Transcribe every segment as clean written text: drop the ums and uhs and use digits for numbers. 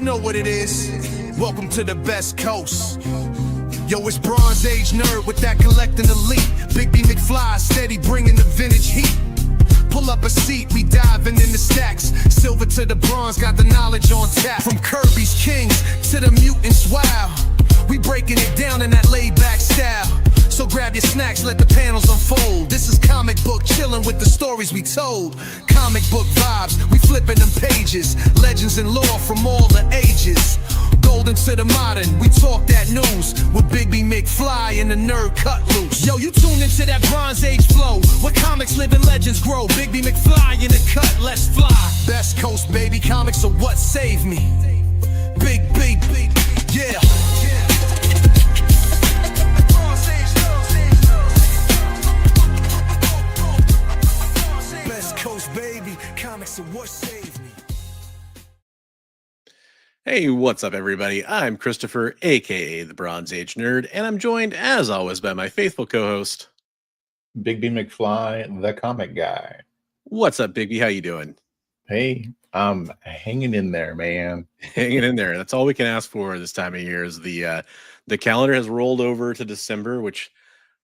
know what it is. Welcome to the best coast. Yo, it's Bronze Age nerd with that collecting elite. Bigby McFly steady bringing the vintage heat. Pull up a seat, we diving in the stacks. Silver to the bronze, got the knowledge on tap. From Kirby's Kings to the mutants, wow. We breaking it down in that laid back style. So grab your snacks, let the panels unfold. This is comic book chilling with the stories we told. Comic book vibes, we flipping them pages. Legends and lore from all the ages. Golden to the modern, we talk that news. With Bigby McFly and the nerd cut loose. Yo, you tune into that Bronze Age flow, where comics live and legends grow. Bigby McFly in the cut, let's fly. Best Coast, baby, comics are what saved me. Big, yeah. Baby, comics are what saved me. Hey, what's up, everybody? I'm Christopher, aka the Bronze Age Nerd, and I'm joined, as always, by my faithful co-host, Bigby McFly, the comic guy. What's up, Bigby? How you doing? Hey, I'm hanging in there, man. Hanging in there. That's all we can ask for this time of year. Is the calendar has rolled over to December, which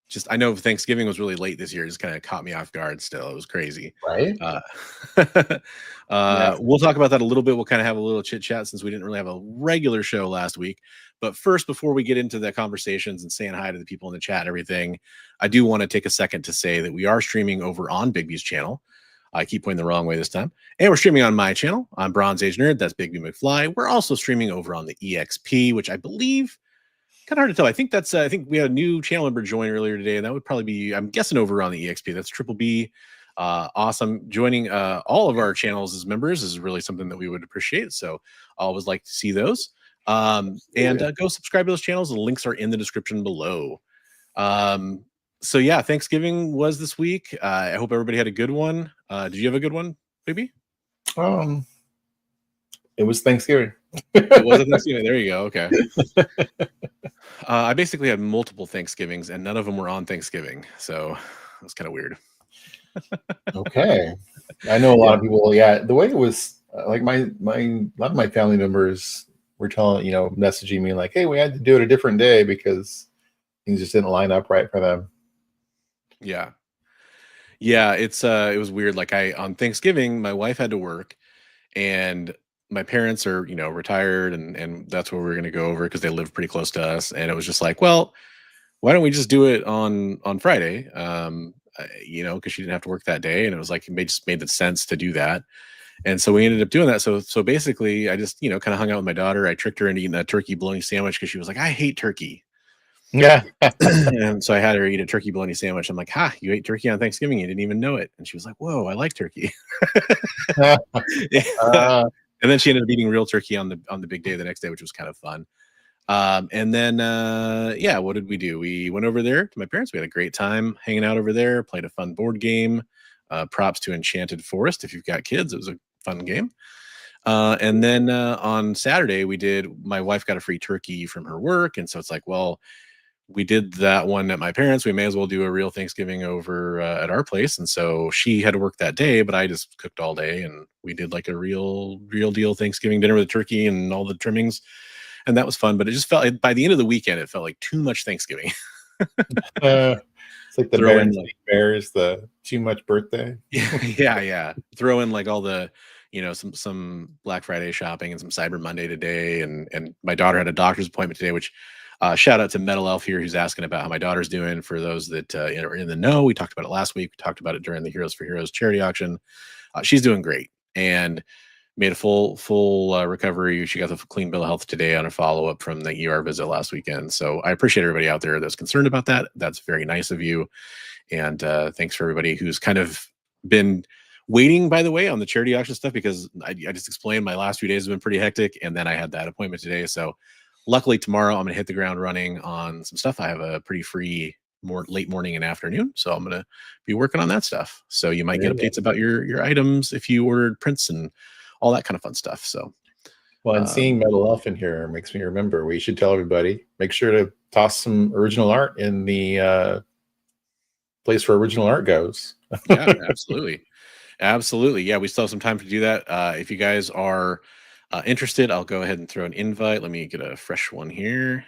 just, I know Thanksgiving was really late this year. It just kind of caught me off guard still. It was crazy. Right? We'll talk about that a little bit. We'll kind of have a little chit chat since we didn't really have a regular show last week. But first, before we get into the conversations and saying hi to the people in the chat and everything, I do want to take a second to say that we are streaming over on Bigby's channel. I keep pointing the wrong way this time. And we're streaming on my channel. I'm Bronze Age Nerd. That's Bigby McFly. We're also streaming over on the EXP, which I believe, kind of hard to tell. I think that's, I think we had a new channel member join earlier today, and that would probably be, I'm guessing, over on the EXP. That's Triple B. Awesome. Joining all of our channels as members is really something that we would appreciate. So I always like to see those. Go subscribe to those channels. The links are in the description below. So yeah, Thanksgiving was this week. I hope everybody had a good one. Did you have a good one, baby? It was Thanksgiving. It was Thanksgiving. There you go. Okay. I basically had multiple Thanksgivings, and none of them were on Thanksgiving, so it was kind of weird. Okay, I know a lot of people. Yeah, the way it was, like a lot of my family members were messaging me like, "Hey, we had to do it a different day because things just didn't line up right for them." Yeah, it was weird. Like on Thanksgiving, my wife had to work, and my parents are, retired, and that's where we're going to go over because they live pretty close to us. And it was just like, well, why don't we just do it on Friday? Because she didn't have to work that day. And it was like, it just made the sense to do that. And so we ended up doing that. So basically I just, kind of hung out with my daughter. I tricked her into eating a turkey bologna sandwich because she was like, I hate turkey. Yeah. And so I had her eat a turkey bologna sandwich. I'm like, you ate turkey on Thanksgiving. You didn't even know it. And she was like, whoa, I like turkey. And then she ended up eating real turkey on the big day the next day, which was kind of fun. And then, what did we do? We went over there to my parents. We had a great time hanging out over there, played a fun board game. Props to Enchanted Forest. If you've got kids, it was a fun game. And then on Saturday, my wife got a free turkey from her work. And so it's like, well, we did that one at my parents'. We may as well do a real Thanksgiving over at our place. And so she had to work that day, but I just cooked all day, and we did like a real deal Thanksgiving dinner with a turkey and all the trimmings. And that was fun, but it just felt by the end of the weekend, it felt like too much Thanksgiving. It's like the bears, the too much birthday. Yeah. Throw in like all the, some Black Friday shopping and some Cyber Monday today. And my daughter had a doctor's appointment today, which shout out to Metal Elf here, who's asking about how my daughter's doing. For those that are in the know, we talked about it last week. We talked about it during the Heroes for Heroes charity auction. She's doing great and made a full recovery. She got the clean bill of health today on a follow-up from the ER visit last weekend. So I appreciate everybody out there that's concerned about that. That's very nice of you. And thanks for everybody who's kind of been waiting, by the way, on the charity auction stuff, because I just explained my last few days have been pretty hectic. And then I had that appointment today. So luckily tomorrow I'm going to hit the ground running on some stuff. I have a pretty free late morning and afternoon. So I'm going to be working on that stuff. So you might get updates about your items if you ordered prints and all that kind of fun stuff. So, well, and seeing Metal Elf in here makes me remember we should tell everybody, make sure to toss some original art in the place where original art goes. Yeah, absolutely. Yeah, we still have some time to do that. If you guys are interested, I'll go ahead and throw an invite. Let me get a fresh one here.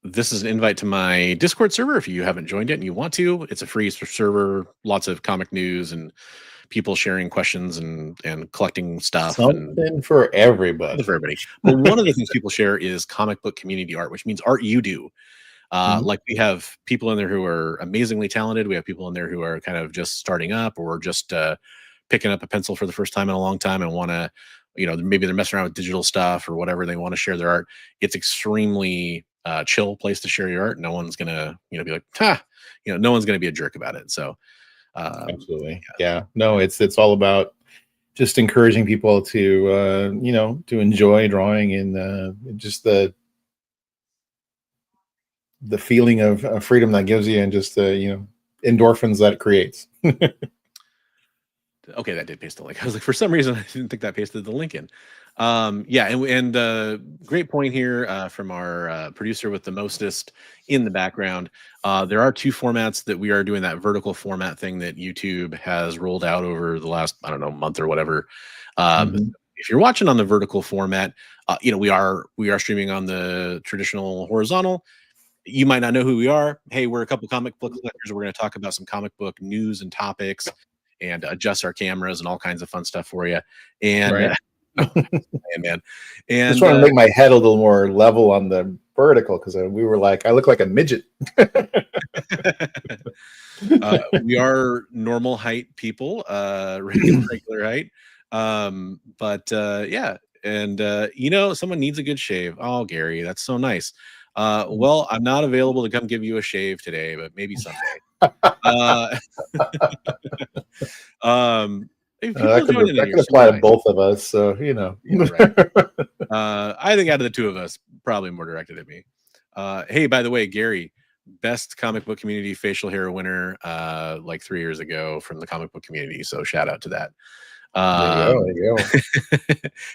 This is an invite to my Discord server. If you haven't joined it and you want to, it's a free server, lots of comic news and people sharing questions and collecting stuff. Something for everybody. For everybody. But one of the things people share is comic book community art, which means art you do. Like we have people in there who are amazingly talented. We have people in there who are kind of just starting up or just picking up a pencil for the first time in a long time and want to, maybe they're messing around with digital stuff or whatever. They want to share their art. It's extremely chill place to share your art. No one's gonna, be like, no one's gonna be a jerk about it. So absolutely, yeah. No, it's all about just encouraging people to to enjoy drawing and just the feeling of freedom that gives you and just the endorphins that it creates. Okay, that did paste the link. I was like, for some reason, I didn't think that pasted the link in. Yeah, and great point here from our producer with the mostest in the background. There are two formats that we are doing that vertical format thing that YouTube has rolled out over the last, I don't know, month or whatever. If you're watching on the vertical format, we are streaming on the traditional horizontal. You might not know who we are. Hey, we're a couple comic book collectors. We're going to talk about some comic book news and topics and adjust our cameras and all kinds of fun stuff for you. And right. Man, and just want to make my head a little more level on the vertical because we were like, I look like a midget. We are normal height people, regular height. But yeah, and someone needs a good shave. Oh, Gary, that's so nice. Well, I'm not available to come give you a shave today, but maybe someday. That could apply to both of us, so right. I think out of the two of us, probably more directed at me. Hey, by the way, Gary, best comic book community facial hair winner like 3 years ago from the comic book community, so shout out to that. There you go.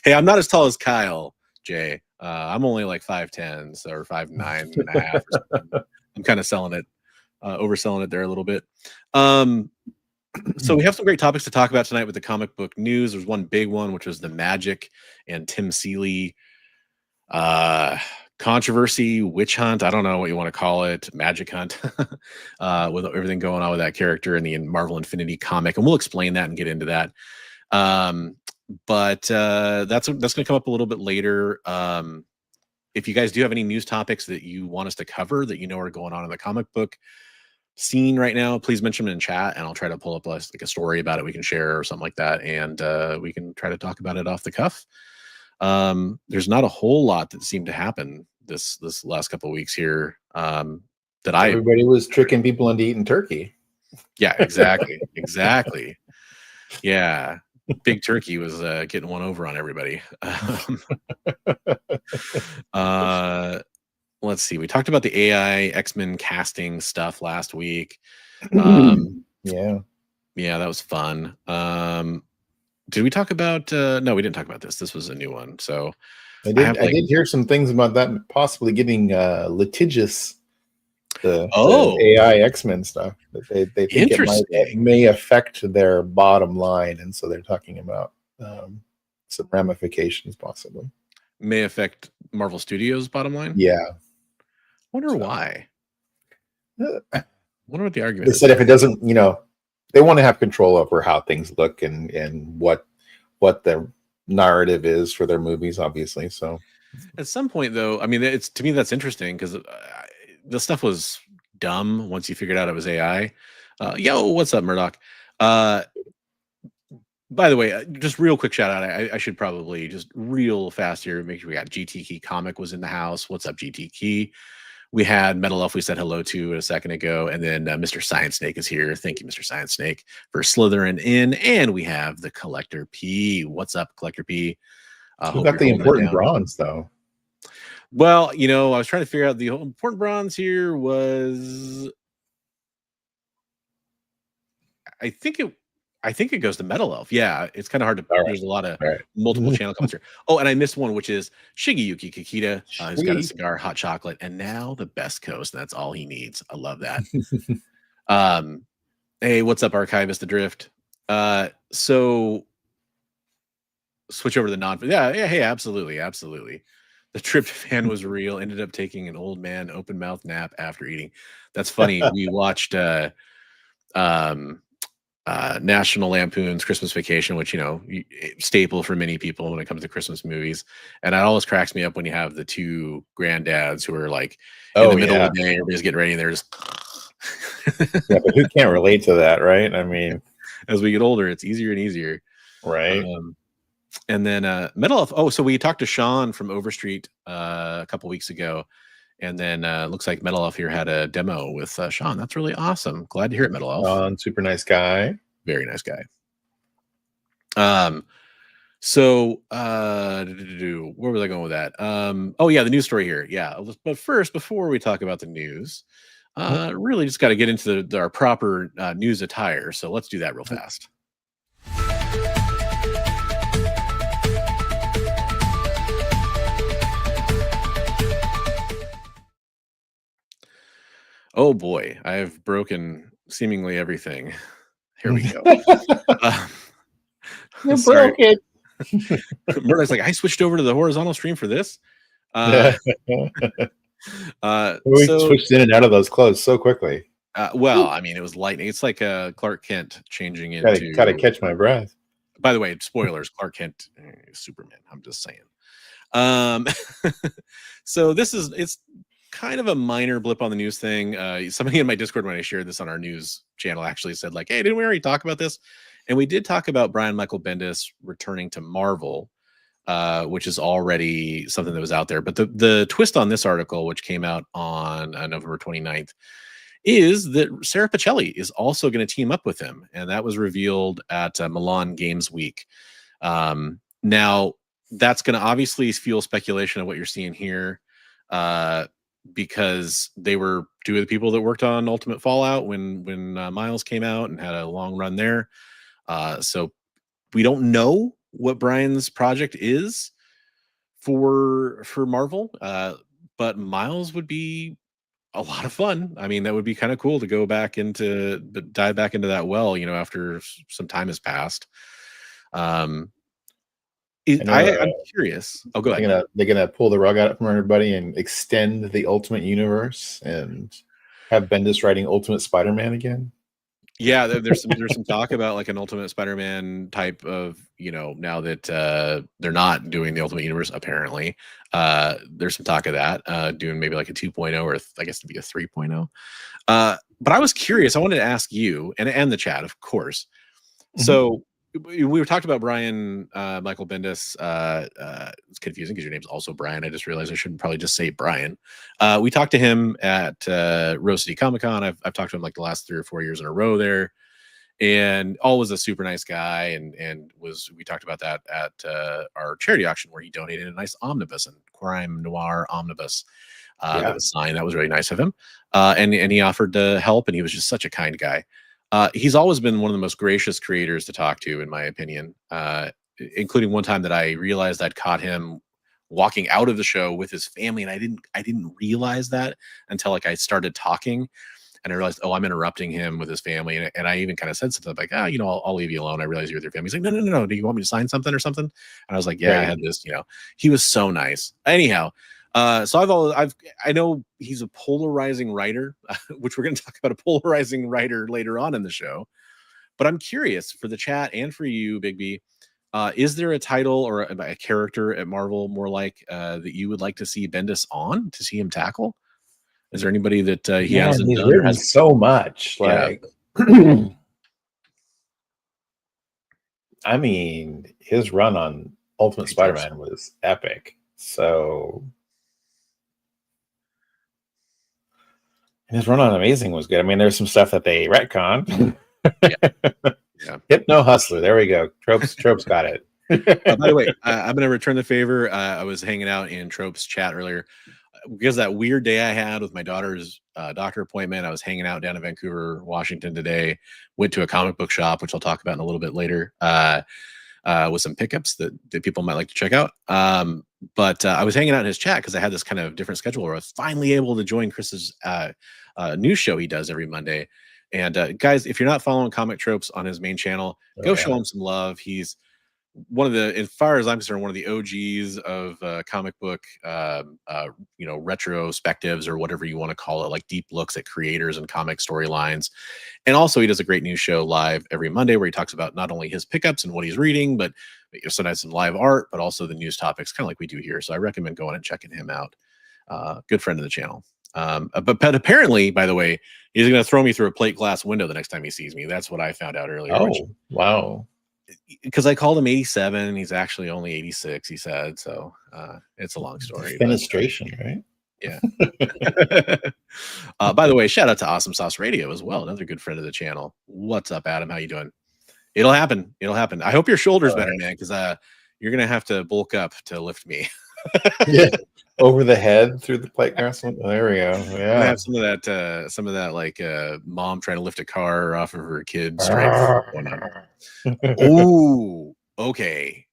Hey, I'm not as tall as Kyle, Jay. I'm only like 5'10", or 5'9" and a half or something. I'm kind of selling it, overselling it there a little bit. So we have some great topics to talk about tonight with the comic book news. There's one big one, which was the Magik and Tim Seeley controversy, witch hunt. I don't know what you want to call it, magic hunt, with everything going on with that character in the Marvel Infinity comic, and we'll explain that and get into that. But that's going to come up a little bit later. If you guys do have any news topics that you want us to cover that are going on in the comic book scene right now, please mention them in chat and I'll try to pull up like a story about it we can share or something like that, and we can try to talk about it off the cuff. There's not a whole lot that seemed to happen this last couple of weeks here. Everybody was tricking people into eating turkey. Yeah, exactly. Exactly. Yeah. Big Turkey was getting one over on everybody. Let's see. We talked about the AI X-Men casting stuff last week. Yeah, that was fun. Did we talk about? No, we didn't talk about this. This was a new one. So I did hear some things about that possibly getting litigious. The AI X-Men stuff that they think it may affect their bottom line, and so they're talking about some ramifications possibly. May affect Marvel Studios' bottom line. Yeah, wonder why. Wonder what the argument they is. said if it doesn't, they want to have control over how things look and what the narrative is for their movies, obviously. So at some point, though, I mean, it's to me that's interesting because the stuff was dumb once you figured out it was AI. Yo, what's up, Murdoch? By the way, just real quick shout out. I should probably just real fast here make sure we got GT Key Comic was in the house. What's up, GT Key? We had Metal Elf we said hello to a second ago, and then Mr. Science Snake is here. Thank you, Mr. Science Snake, for slithering in. And we have the Collector P. What's up, Collector P? Who got the important bronze though? Well, I was trying to figure out the important bronze here was, I think it goes to Metal Elf. Yeah, it's kind of hard to. Right. There's a lot of multiple channel comments here. Oh, and I missed one, which is Shigeyuki Kikita, who's got a cigar, hot chocolate, and now the best coast. That's all he needs. I love that. Hey, what's up, Archivist Adrift? So switch over to the non. Yeah, hey, absolutely. The tryptophan was real. Ended up taking an old man open mouth nap after eating. That's funny. We watched National Lampoon's Christmas Vacation, which staple for many people when it comes to Christmas movies. And it always cracks me up when you have the two granddads who are like in the middle of the day, everybody's getting ready, and they're just yeah, but who can't relate to that, right? I mean, as we get older, it's easier and easier, right? And then Metal Elf. Oh, so we talked to Sean from Overstreet a couple weeks ago, and then looks like Metal Elf here had a demo with Sean. That's really awesome. Glad to hear it, Metal Elf. Sean, super nice guy. Very nice guy. So where was I going with that? Oh yeah, the news story here. Yeah, but first, before we talk about the news, really just got to get into our proper news attire. So let's do that real fast. Oh boy, I have broken seemingly everything. Here we go. You broke it. Murdoch's like, I switched over to the horizontal stream for this. We switched in and out of those clothes so quickly. Well, I mean, it was lightning. It's like Clark Kent changing into. Gotta catch my breath. By the way, spoilers: Clark Kent, Superman. I'm just saying. So it's kind of a minor blip on the news thing. Somebody in my Discord, when I shared this on our news channel, actually said like, "Hey, didn't we already talk about this?" And we did talk about Brian Michael Bendis returning to Marvel, which is already something that was out there. But the twist on this article, which came out on November 29th, is that Sarah Pichelli is also going to team up with him. And that was revealed at Milan Games Week. Now, that's going to obviously fuel speculation of what you're seeing here, because they were two of the people that worked on Ultimate Fallout when Miles came out and had a long run there. So we don't know what Brian's project is for Marvel, but Miles would be a lot of fun. I mean, that would be kind of cool to go back dive back into that well, after some time has passed. I'm curious. Oh, go ahead. They're gonna pull the rug out from everybody and extend the Ultimate Universe and have Bendis writing Ultimate Spider-Man again. Yeah, there's some talk about like an Ultimate Spider-Man type of, now that they're not doing the Ultimate Universe, apparently. There's some talk of that, doing maybe like a 2.0 or I guess to be a 3.0. But I was curious. I wanted to ask you and the chat, of course. Mm-hmm. So we were talking about Brian Michael Bendis. It's confusing because your name's also Brian. I just realized I shouldn't probably just say Brian. We talked to him at Rose City Comic Con. I've talked to him like the last 3 or 4 years in a row there, and always a super nice guy. And we talked about that at our charity auction where he donated a nice omnibus, and Crime Noir omnibus. That was signed. That was really nice of him. And he offered to help, and he was just such a kind guy. He's always been one of the most gracious creators to talk to, in my opinion, including one time that I realized I'd caught him walking out of the show with his family. And I didn't realize that until like I started talking, and I realized, oh, I'm interrupting him with his family. And I even kind of said something like, I'll leave you alone. I realize you're with your family. He's like, no. Do you want me to sign something or something? And I was like, yeah, I had this, he was so nice. Anyhow. So I know he's a polarizing writer, which we're going to talk about a polarizing writer later on in the show. But I'm curious for the chat and for you, Bigby, is there a title or a character at Marvel more like that you would like to see Bendis on, to see him tackle? Is there anybody that he hasn't he's done? Written so much, like. I mean, his run on Ultimate Spider-Man was epic. So. His run on Amazing was good. I mean, there's some stuff that they retconned. Yeah. Hypno Hustler. There we go. Tropes got it. By the way, I'm going to return the favor. I was hanging out in Tropes chat earlier because that weird day I had with my daughter's doctor appointment. I was hanging out down in Vancouver, Washington today. Went to a comic book shop, which I'll talk about in a little bit later, with some pickups that people might like to check out. But I was hanging out in his chat because I had this kind of different schedule where I was finally able to join Chris's news show he does every Monday. And guys, if you're not following Comic Tropes on his main channel, go show him some love. He's one of the, as far as I'm concerned, one of the OGs of comic book, retrospectives or whatever you want to call it, like deep looks at creators and comic storylines. And also, he does a great news show live every Monday where he talks about not only his pickups and what he's reading, but sometimes some live art, but also the news topics, kind of like we do here. So I recommend going and checking him out. Good friend of the channel. But apparently, by the way, he's going to throw me through a plate glass window the next time he sees me. That's what I found out earlier. Oh, wow. Because I called him 87 and he's actually only 86, he said. So it's a long story. Fenestration, right? Yeah. By the way, shout out to Awesome Sauce Radio as well. Another good friend of the channel. What's up, Adam? How you doing? It'll happen. It'll happen. I hope your shoulder's better, man, because you're going to have to bulk up to lift me. Yeah. Over the head through the plate glass window. There we go. Yeah. I have some of that like mom trying to lift a car off of her kid strength. Oh, okay.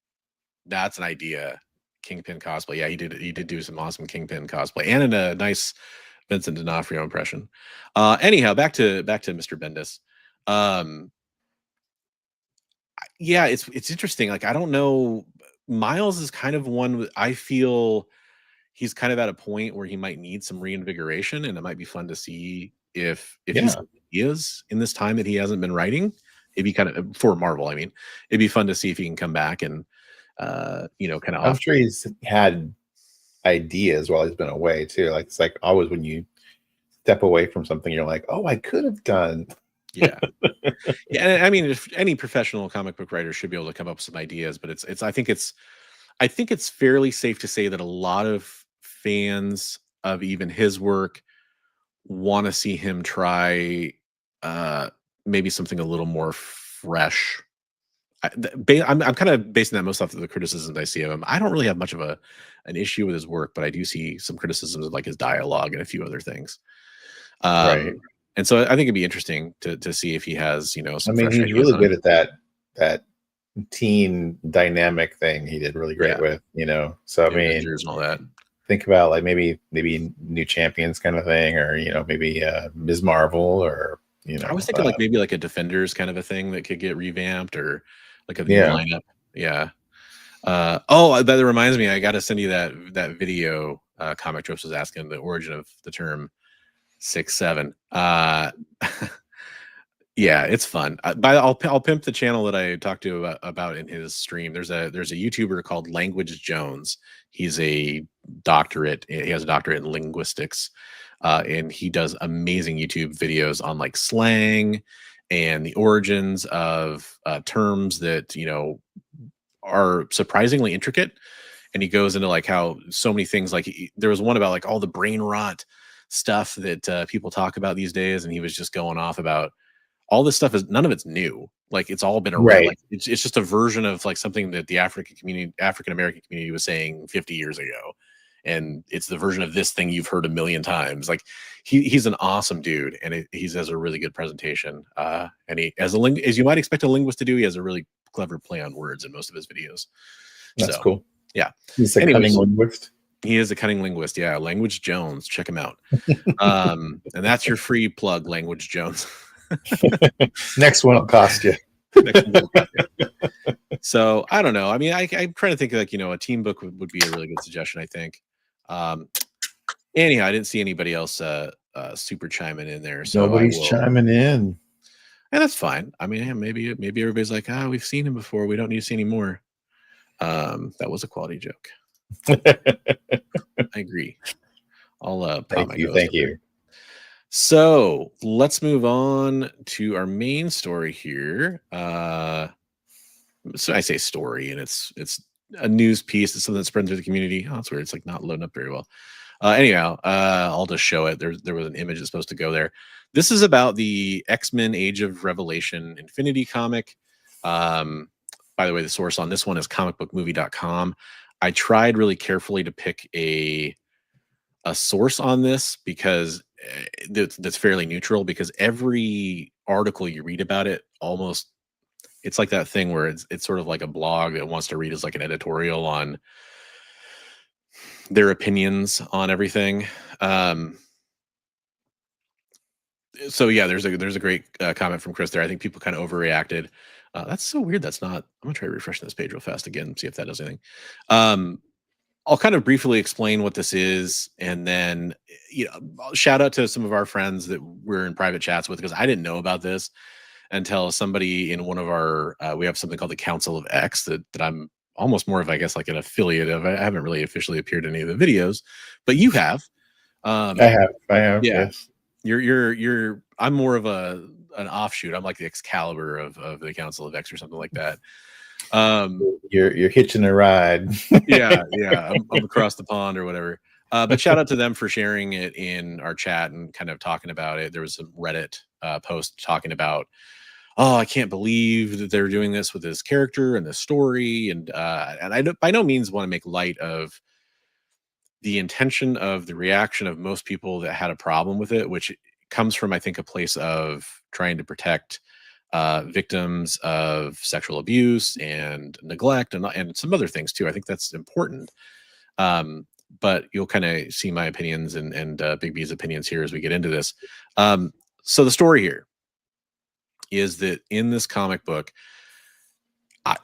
That's an idea. Kingpin cosplay. Yeah, he did do some awesome Kingpin cosplay and a nice Vincent D'Onofrio impression. Anyhow, back to Mr. Bendis. Yeah, it's interesting. Like, I don't know. Miles is kind of one I feel he's kind of at a point where he might need some reinvigoration, and it might be fun to see if he's ideas in this time that he hasn't been writing. It'd be kind of for Marvel. I mean, it'd be fun to see if he can come back and kind of. I'm sure he's had ideas while he's been away too. Like, it's like always when you step away from something, you're like, oh, I could have done. Yeah. Yeah. I mean, if any professional comic book writer should be able to come up with some ideas, but I think it's fairly safe to say that a lot of fans of even his work want to see him try maybe something a little more fresh. I'm kind of basing that most off of the criticisms I see of him. I don't really have much of an issue with his work, but I do see some criticisms of like his dialogue and a few other things. Right. And so I think it'd be interesting to see if he has, some fresh he's ideas really on good it. at that teen dynamic thing he did really great with, So I mean, and all that. Think about like maybe New Champions kind of thing, or maybe Ms. Marvel, or I was thinking like maybe like a Defenders kind of a thing that could get revamped, or like a new lineup. Yeah. That reminds me, I got to send you that video. Comic Tropes was asking the origin of the term 6'7". Yeah, it's fun. I'll pimp the channel that I talked to about in his stream. There's a YouTuber called Language Jones. He's a doctorate. He has a doctorate in linguistics, and he does amazing YouTube videos on like slang and the origins of terms that are surprisingly intricate. And he goes into like how so many things, like there was one about like all the brain rot stuff that people talk about these days, and he was just going off about all this stuff. None of it's new. Like, it's all been around. Right. Like, it's just a version of like something that the African American community was saying 50 years ago, and it's the version of this thing you've heard a million times. Like, he's an awesome dude, and he has a really good presentation. And he, as you might expect a linguist to do, he has a really clever play on words in most of his videos. That's cool. Yeah, he's a cunning linguist. He is a cunning linguist. Yeah, Language Jones. Check him out. And that's your free plug, Language Jones. Next one will cost you. So I don't know. I mean, I'm trying to think like, a team book would be a really good suggestion, I think. Anyhow, I didn't see anybody else super chiming in there. So nobody's chiming in. And that's fine. I mean, maybe everybody's like, we've seen him before. We don't need to see any more. That was a quality joke. I agree. I'll thank you. So let's move on to our main story here. So I say story, and it's a news piece. It's something that's spread through the community. Oh, that's weird. It's like not loading up very well. Anyhow, I'll just show it. There was an image that's supposed to go there. This is about the X-Men Age of Revelation Infinity comic. By the way, the source on this one is comicbookmovie.com. I tried really carefully to pick a source on this because that's fairly neutral, because every article you read about it, almost, it's like that thing where it's sort of like a blog that wants to read as like an editorial on their opinions on everything. So yeah, there's a great comment from Chris there. I think people kind of overreacted. That's so weird. That's not. I'm gonna try refreshing this page real fast again, see if that does anything. I'll kind of briefly explain what this is, and then I'll shout out to some of our friends that we're in private chats with, because I didn't know about this until somebody in one of our we have something called the Council of X that I'm almost more of, I guess, like an affiliate of. I haven't really officially appeared in any of the videos, but you have. I have, yeah. yes. You're I'm more of an offshoot. I'm like the Excalibur of the Council of X or something like that. You're hitching a ride. yeah, I'm across the pond or whatever. But shout out to them for sharing it in our chat and kind of talking about it. There was some Reddit post talking about, oh, I can't believe that they're doing this with this character and this story, and I don't, by no means want to make light of the intention of the reaction of most people that had a problem with it, which comes from, I think, a place of trying to protect victims of sexual abuse and neglect and some other things too. I think that's important. But you'll kind of see my opinions and Bigby's opinions here as we get into this. So the story here is that in this comic book,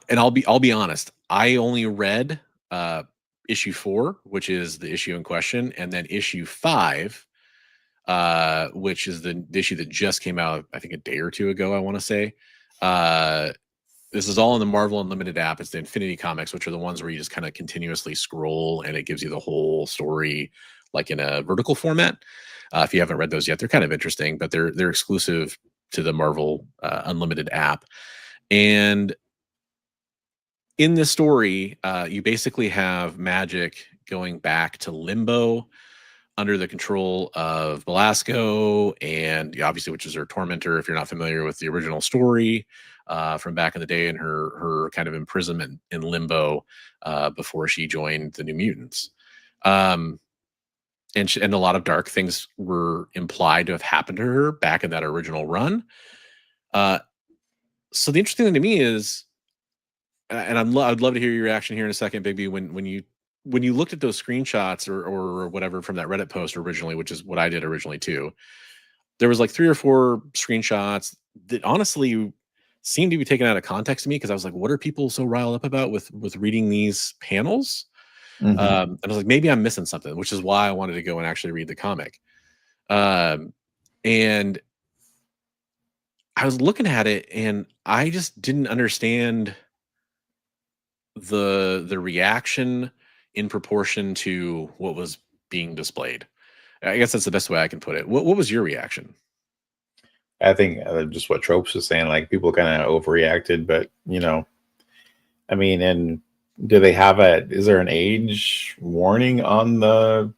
and I'll be honest, I only read issue 4, which is the issue in question, and then issue 5, which is the issue that just came out, I think a day or two ago, I want to say. This is all in the Marvel Unlimited app. It's the Infinity Comics, which are the ones where you just kind of continuously scroll and it gives you the whole story like in a vertical format. If you haven't read those yet, they're kind of interesting, but they're exclusive to the Marvel Unlimited app. And in this story, you basically have Magik going back to Limbo under the control of Belasco, and obviously, which is her tormentor. If you're not familiar with the original story from back in the day, and her kind of imprisonment in Limbo before she joined the New Mutants, and a lot of dark things were implied to have happened to her back in that original run. So the interesting thing to me is, and I'd love to hear your reaction here in a second, Bigby, when you looked at those screenshots or whatever from that Reddit post originally, which is what I did originally too. There was like 3 or 4 screenshots that honestly seemed to be taken out of context to me, because I was like, what are people so riled up about with reading these panels? Mm-hmm. And I was like, maybe I'm missing something, which is why I wanted to go and actually read the comic. And I was looking at it and I just didn't understand the reaction in proportion to what was being displayed. I guess that's the best way I can put it. What was your reaction? I think just what Tropes was saying, like people kind of overreacted, but I mean, and do they have is there an age warning on the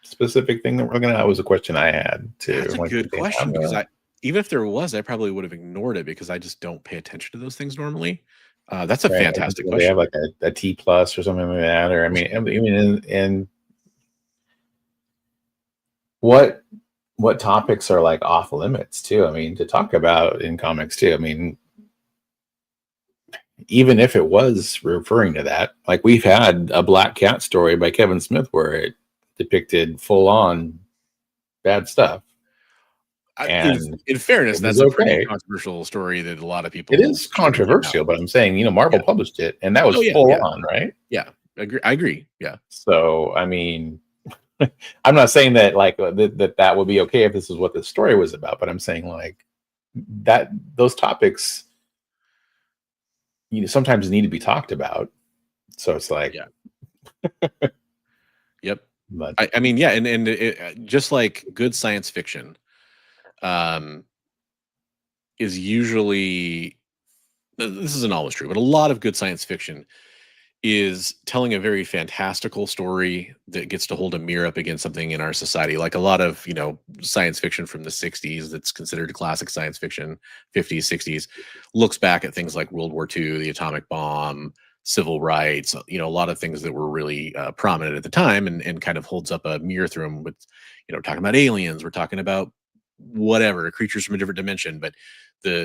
specific thing that we're looking at? That was a question I had too. That's a good question, because even if there was, I probably would have ignored it because I just don't pay attention to those things normally. That's a fantastic question. They have like a T+ or something like that, or I mean, and what topics are like off limits too? I mean, to talk about in comics too. I mean, even if it was referring to that, like we've had a Black Cat story by Kevin Smith where it depicted full on bad stuff. And in fairness, that's a pretty controversial story that a lot of people. It is controversial, but I'm saying, Marvel published it, and that was full on, right? Yeah, I agree. Yeah. So, I mean, I'm not saying that like that would be okay if this is what the story was about, but I'm saying like that those topics, sometimes need to be talked about. So it's like, Yep. But I mean, yeah, and it, just like good science fiction, is usually, this isn't always true, but a lot of good science fiction is telling a very fantastical story that gets to hold a mirror up against something in our society. Like a lot of, science fiction from the 60s that's considered classic science fiction, 50s, 60s, looks back at things like World War II, the atomic bomb, civil rights, a lot of things that were really prominent at the time, and kind of holds up a mirror through them with, talking about aliens, we're talking about whatever, creatures from a different dimension, but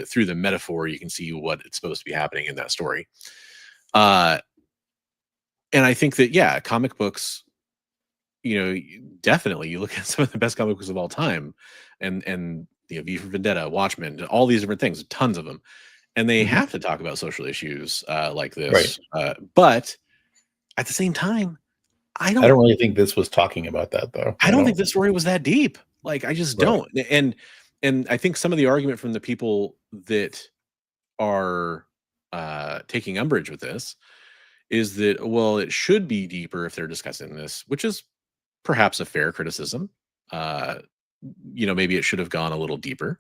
through the metaphor, you can see what it's supposed to be happening in that story. And I think that, comic books, definitely you look at some of the best comic books of all time, and V for Vendetta, Watchmen, all these different things, tons of them, and they have to talk about social issues like this. Right. But at the same time, I don't really think this was talking about that, though. I don't think the story was that deep. Like, I just don't. And I think some of the argument from the people that are taking umbrage with this is that, well, it should be deeper if they're discussing this, which is perhaps a fair criticism. Maybe it should have gone a little deeper.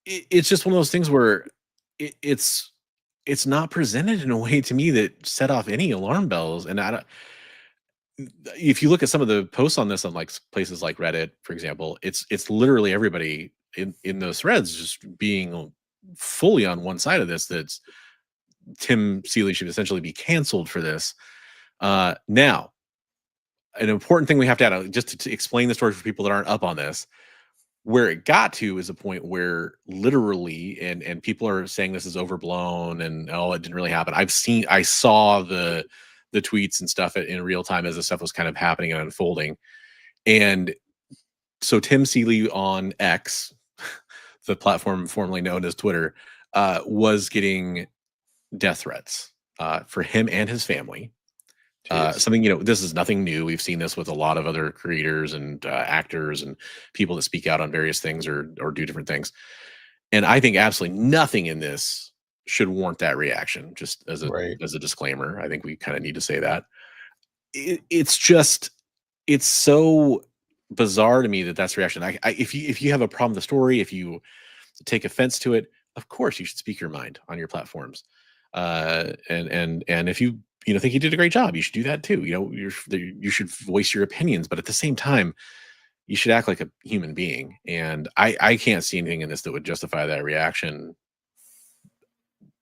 It's just one of those things where it's not presented in a way to me that set off any alarm bells. And if you look at some of the posts on this on like places like Reddit, for example, it's literally everybody in those threads just being fully on one side of this. That's Tim Seeley should essentially be canceled for this. Now, an important thing we have to add, just to explain the story for people that aren't up on this, where it got to is a point where literally, and people are saying this is overblown and it didn't really happen. I saw the tweets and stuff in real time as the stuff was kind of happening and unfolding. And so Tim Seeley on X, the platform formerly known as Twitter, was getting death threats for him and his family. Something, this is nothing new. We've seen this with a lot of other creators and actors and people that speak out on various things or do different things. And I think absolutely nothing in this should warrant that reaction. Just as a disclaimer, I think we kind of need to say that. It's so bizarre to me that that's the reaction. If you have a problem with the story, if you take offense to it, of course you should speak your mind on your platforms. And if you think you did a great job, you should do that too. You should voice your opinions, but at the same time, you should act like a human being. And I can't see anything in this that would justify that reaction.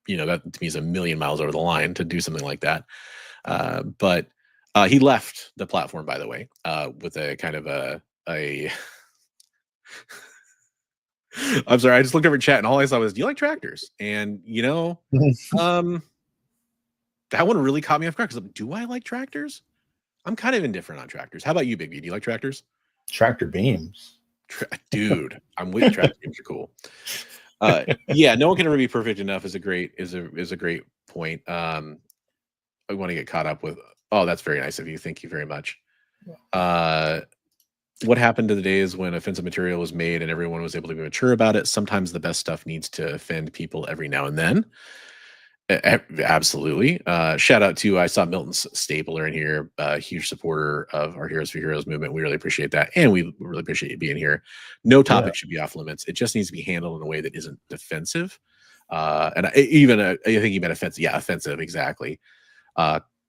That to me is a million miles over the line to do something like that. But he left the platform, by the way, with a kind of a I'm sorry, I just looked over chat and all I saw was, do you like tractors? And that one really caught me off guard because do I like tractors? I'm kind of indifferent on tractors. How about you, Bigby? Do you like tractors? Tractor beams. Dude, I'm with you. Tractor beams are cool. Yeah, no one can ever be perfect enough is a great point. I want to get caught up with, that's very nice of you. Thank you very much. What happened to the days when offensive material was made and everyone was able to be mature about it? Sometimes the best stuff needs to offend people every now and then. Absolutely. Shout out to, I saw Milton's Stapler in here, a huge supporter of our Heroes for Heroes movement. We really appreciate that. And we really appreciate you being here. No topic should be off limits. It just needs to be handled in a way that isn't defensive. And I think you meant offensive. Yeah, offensive. Exactly.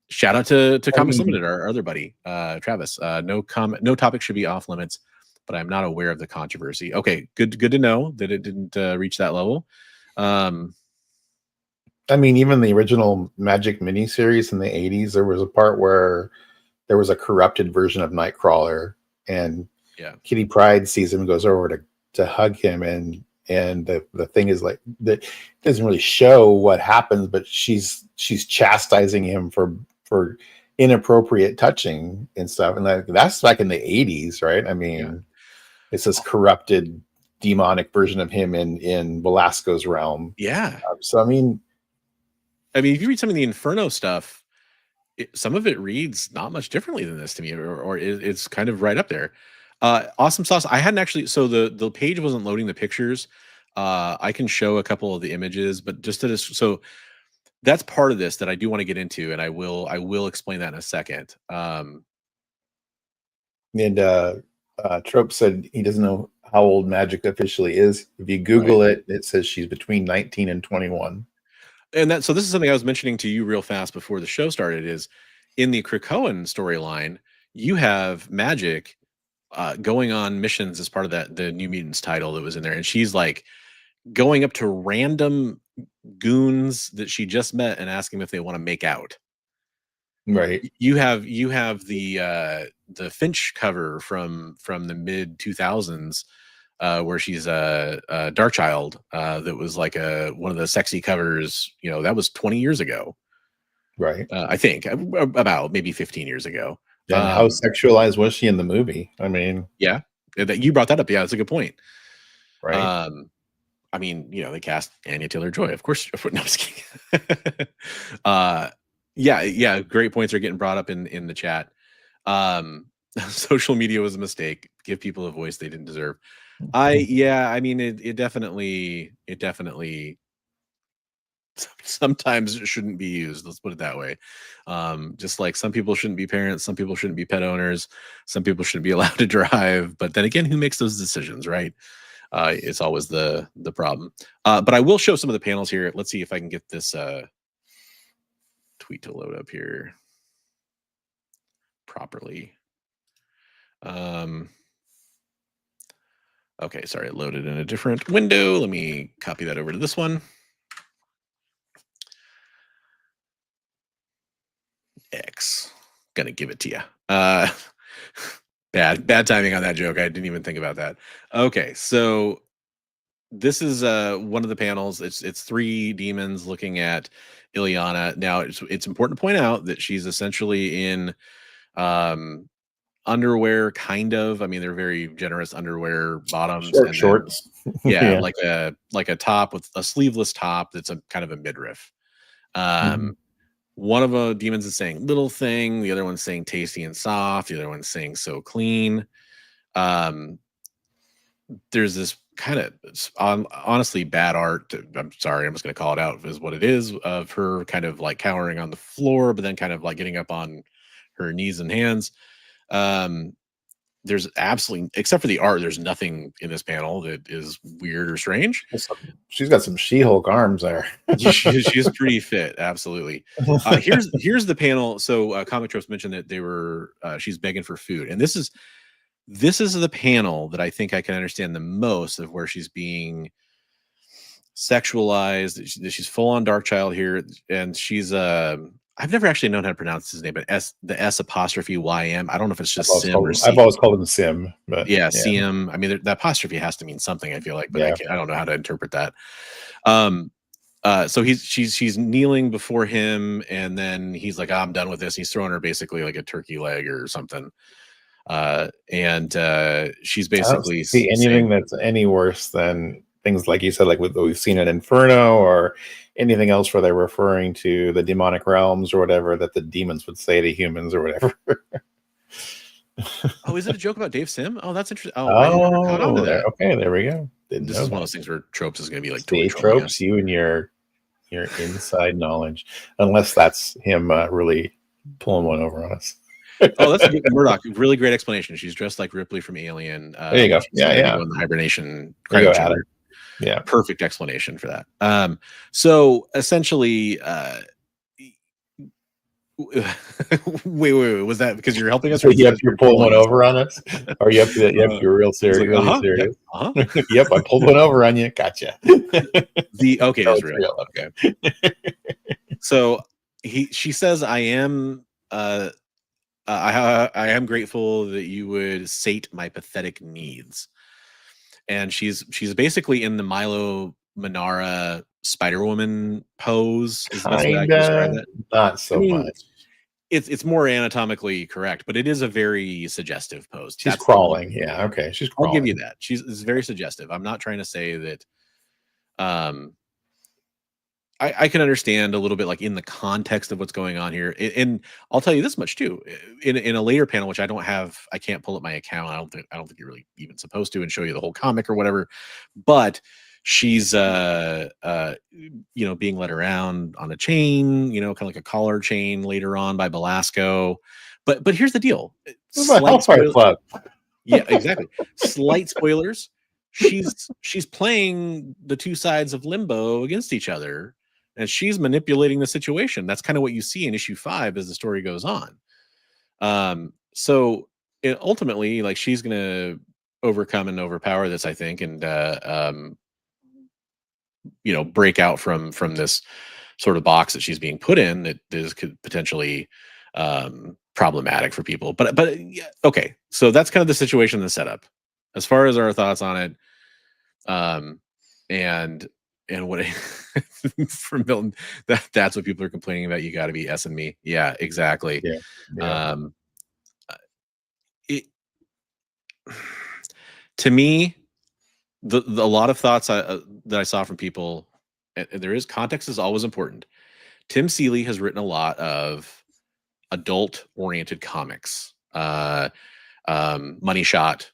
Shout out to Comics Limited, our other buddy, Travis. No topic should be off limits, but I'm not aware of the controversy. Okay. Good to know that it didn't reach that level. I mean, even the original Magik miniseries in the 80s, there was a part where there was a corrupted version of Nightcrawler, and Kitty Pryde sees him and goes over to hug him, and the thing is like that doesn't really show what happens, but she's chastising him for inappropriate touching and stuff, and that's back in the 80s, right? I mean, it's this corrupted demonic version of him in Velasco's realm. Yeah. So I mean, if you read some of the Inferno stuff, some of it reads not much differently than this to me, or it's kind of right up there. Awesome Sauce. I hadn't actually, so the page wasn't loading the pictures. I can show a couple of the images, but so that's part of this that I do want to get into, and I will explain that in a second. Trope said he doesn't know how old Magik officially is. If you Google it, it says she's between 19 and 21. And so this is something I was mentioning to you real fast before the show started, is in the Krakoan storyline, you have Magik going on missions as part of the New Mutants title that was in there. And she's like going up to random goons that she just met and asking them if they want to make out. Right. You have the Finch cover from the mid 2000s, where she's a Darkchild, that was like one of the sexy covers. That was 20 years ago, right? I think about maybe 15 years ago. Yeah, how sexualized was she in the movie? I mean, yeah, that you brought that up. Yeah, that's a good point. Right. I mean, they cast Anya Taylor-Joy. Of course. No, I'm just kidding. Yeah. Great points are getting brought up in the chat. Social media was a mistake. Give people a voice they didn't deserve. I mean, it definitely sometimes it shouldn't be used. Let's put it that way. Just like some people shouldn't be parents, some people shouldn't be pet owners, some people shouldn't be allowed to drive. But then again, who makes those decisions, right? It's always the problem. But I will show some of the panels here. Let's see if I can get this tweet to load up here properly. Okay, sorry, it loaded in a different window. Let me copy that over to this one. X, gonna give it to you. Bad timing on that joke. I didn't even think about that. Okay, so this is one of the panels. It's 3 demons looking at Ileana. Now it's important to point out that she's essentially in underwear, kind of. I mean, they're very generous underwear bottoms, shorts. Yeah, like a top with a sleeveless top that's a kind of a midriff. One of the demons is saying little thing, the other one's saying tasty and soft, the other one's saying so clean. There's this kind of honestly bad art. I'm sorry, I'm just going to call it out as what it is, of her kind of like cowering on the floor, but then kind of like getting up on her knees and hands. There's absolutely, except for the art, there's nothing in this panel that is weird or strange. She's got some She-Hulk arms there. She's pretty fit, absolutely. Here's the panel. So Comic Tropes mentioned that they were she's begging for food, and this is the panel that I think I can understand the most of, where she's being sexualized. She's full on dark child here, and she's I've never actually known how to pronounce his name, but the S apostrophe YM. I don't know if it's just Sim or Sim. I've always called him Sim, but yeah, Sim. I mean, the apostrophe has to mean something, I feel like, but I don't know how to interpret that. So she's kneeling before him, and then he's like, I'm done with this. He's throwing her basically like a turkey leg or something. And she's basically see anything that's any worse than things like you said, like what we've seen in Inferno or anything else where they're referring to the demonic realms or whatever that the demons would say to humans or whatever. Oh, is it a joke about Dave Sim? Oh, that's interesting. Oh, I never caught on to that. Okay, there we go. This is one of those things where Tropes is going to be like Tropes, you and your inside knowledge, unless that's him really pulling one over on us. Oh, that's a good Murdoch. Really great explanation. She's dressed like Ripley from Alien. There you go. Yeah. In the hibernation. Yeah. Perfect explanation for that. So essentially, wait. Was that because you're helping us? So you're pulling one over on us? Or you have to you're real serious? Like, really serious? Yep, I pulled one over on you. Gotcha. Okay, that's real. Okay. So she says, I am grateful that you would sate my pathetic needs. And she's basically in the Milo Manara Spider-Woman pose. Is the best way I can describe that? Not so much. It's more anatomically correct, but it is a very suggestive pose. She's crawling. Yeah, okay. She's crawling. I'll give you that. It's very suggestive. I'm not trying to say that I can understand a little bit like in the context of what's going on here. And I'll tell you this much too. In a later panel, which I can't pull up my account. I don't think you're really even supposed to, and show you the whole comic or whatever. But she's being led around on a chain, kind of like a collar chain later on by Belasco. But here's the deal. Yeah, exactly. Slight spoilers. She's playing the two sides of Limbo against each other. And she's manipulating the situation. That's kind of what you see in issue 5 as the story goes on. So ultimately, like, she's going to overcome and overpower this, I think, and break out from this sort of box that she's being put in that could potentially problematic for people. But okay, so that's kind of the situation, the setup. As far as our thoughts on it, and what for Milton, that's what people are complaining about. You got to be S and me. Yeah, exactly. Yeah. To me, a lot of thoughts that I saw from people, and there is context is always important. Tim Seeley has written a lot of adult-oriented comics. Money Shot,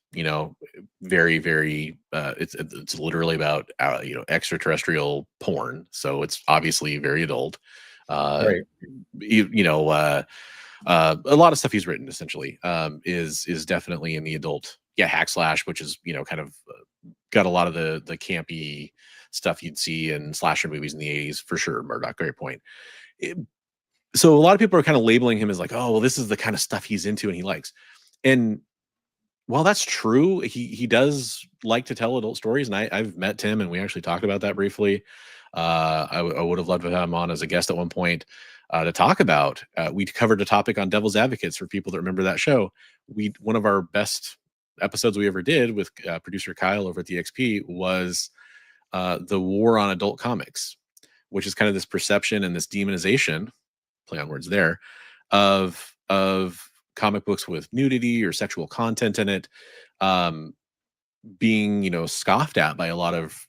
very, very. It's literally about extraterrestrial porn, so it's obviously very adult. Right. A lot of stuff he's written essentially is definitely in the adult. Yeah, Hack Slash, which is kind of got a lot of the campy stuff you'd see in slasher movies in the 80s for sure. Murdoch, great point. So a lot of people are kind of labeling him as like, oh, well, this is the kind of stuff he's into and he likes. And while that's true, he does like to tell adult stories, and I've met Tim, and we actually talked about that briefly. I would have loved to have him on as a guest at one point to talk about. We covered a topic on Devil's Advocates for people that remember that show. One of our best episodes we ever did with producer Kyle over at the XP was the war on adult comics, which is kind of this perception and this demonization, play on words there, of comic books with nudity or sexual content in it, being scoffed at by a lot of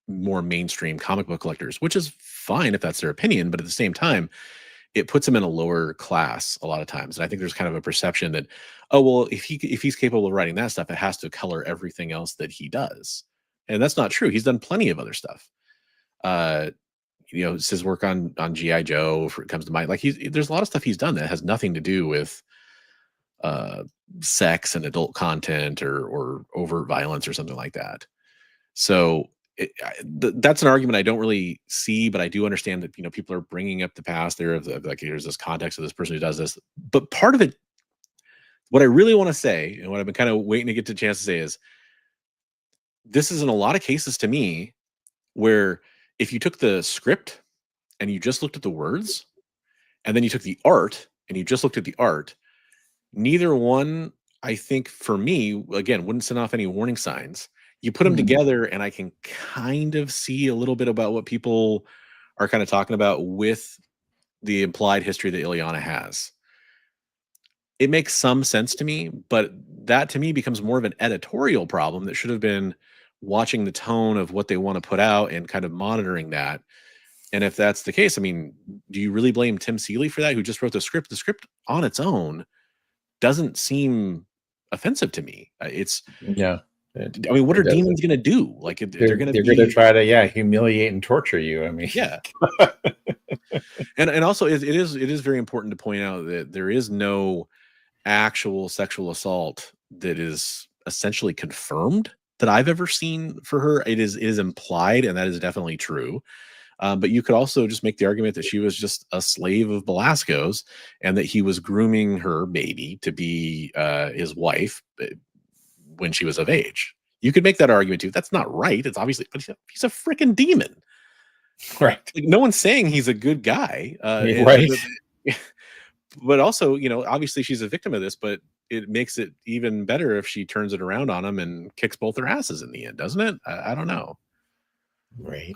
more mainstream comic book collectors, which is fine if that's their opinion, but at the same time, it puts them in a lower class a lot of times. And I think there's kind of a perception that, oh well, if he's capable of writing that stuff, it has to color everything else that he does, and that's not true. He's done plenty of other stuff. It's his work on G.I. Joe, if it comes to mind. Like there's a lot of stuff he's done that has nothing to do with sex and adult content or overt violence or something like that. So that's an argument I don't really see, but I do understand that people are bringing up the past there of like there's this context of this person who does this. But part of it, what I really want to say, and what I've been kind of waiting to get the chance to say is, this is in a lot of cases to me where if you took the script and you just looked at the words, and then you took the art and you just looked at the art, neither one, I think, for me, again, wouldn't send off any warning signs. You put them together, and I can kind of see a little bit about what people are kind of talking about with the implied history that Ileana has. It makes some sense to me, but that to me becomes more of an editorial problem that should have been watching the tone of what they want to put out and kind of monitoring that. And if that's the case, I mean, do you really blame Tim Seeley for that, who just wrote the script? The script on its own doesn't seem offensive to me. I mean, what are demons going to do? Like they're going to try to humiliate and torture you. I mean, yeah. and also it is very important to point out that there is no actual sexual assault that is essentially confirmed that I've ever seen for her. It is implied, and that is definitely true. But you could also just make the argument that she was just a slave of Belasco's, and that he was grooming her baby to be his wife when she was of age. You could make that argument too. That's not right. It's obviously, but he's a freaking demon, right? Like, no one's saying he's a good guy, right? But also, obviously she's a victim of this, but it makes it even better if she turns it around on him and kicks both their asses in the end, doesn't it? I don't know. Right.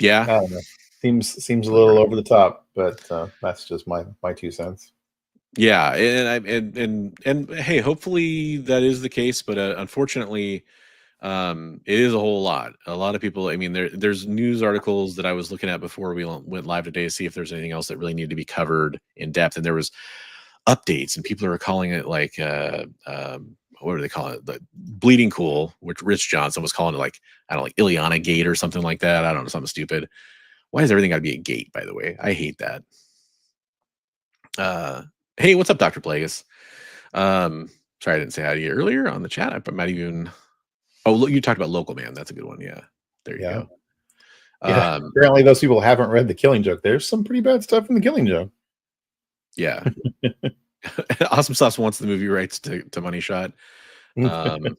Yeah. I don't know. Seems a little over the top, but that's just my 2 cents. Yeah, and hey, hopefully that is the case, but unfortunately, it is a whole lot. A lot of people. I mean, there's news articles that I was looking at before we went live today to see if there's anything else that really needed to be covered in depth, and there was updates, and people are calling it like what do they call it? The Bleeding Cool, which Rich Johnson was calling it like, I don't know, like Ileana Gate or something like that. I don't know, something stupid. Why has everything got to be a gate? By the way, I hate that. Hey, what's up, Dr. Plagueis? Sorry, I didn't say hi to you earlier on the chat. I might even. Oh, look, you talked about Local Man. That's a good one. Yeah, there you go. Yeah. Apparently, those people haven't read The Killing Joke. There's some pretty bad stuff in The Killing Joke. Yeah. Awesome Sauce wants the movie rights to Money Shot. Don't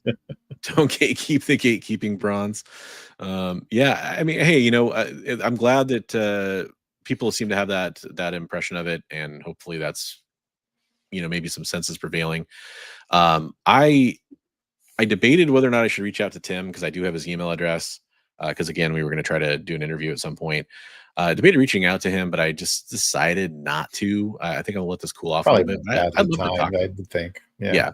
gatekeep the gatekeeping bronze. Yeah, I mean, hey, I'm glad that people seem to have that impression of it, and hopefully that's maybe some sense is prevailing. I debated whether or not I should reach out to Tim, because I do have his email address, because again, we were going to try to do an interview at some point. Debated reaching out to him, but I just decided not to. I think I'll let this cool off a little bit. I would think. Yeah.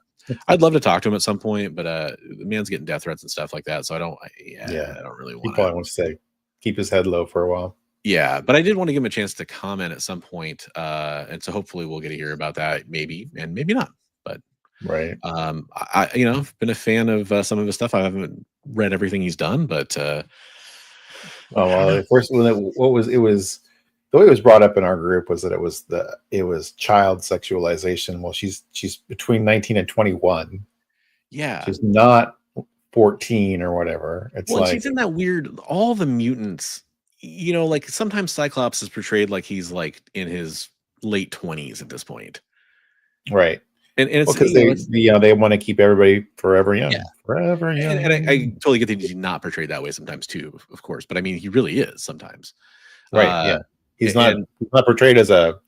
I'd love to talk to him at some point, but the man's getting death threats and stuff like that, so I don't really He want probably wants to keep his head low for a while. Yeah, but I did want to give him a chance to comment at some point, and so hopefully we'll get to hear about that, maybe and maybe not. But Right. I've been a fan of some of his stuff. I haven't read everything he's done, but Oh well, first when it was the way it was brought up in our group was that it was child sexualization. Well, she's between 19 and 21. yeah, She's not 14 or whatever. It's well, and like, she's in that weird. All the mutants, like sometimes Cyclops is portrayed like he's like in his late 20s at this point, right. and it's Well, because they want to keep everybody forever young. Yeah. Forever young. And I totally get that he's not portrayed that way sometimes too, of course. But I mean, he really is sometimes. Right. Yeah. He's not portrayed as a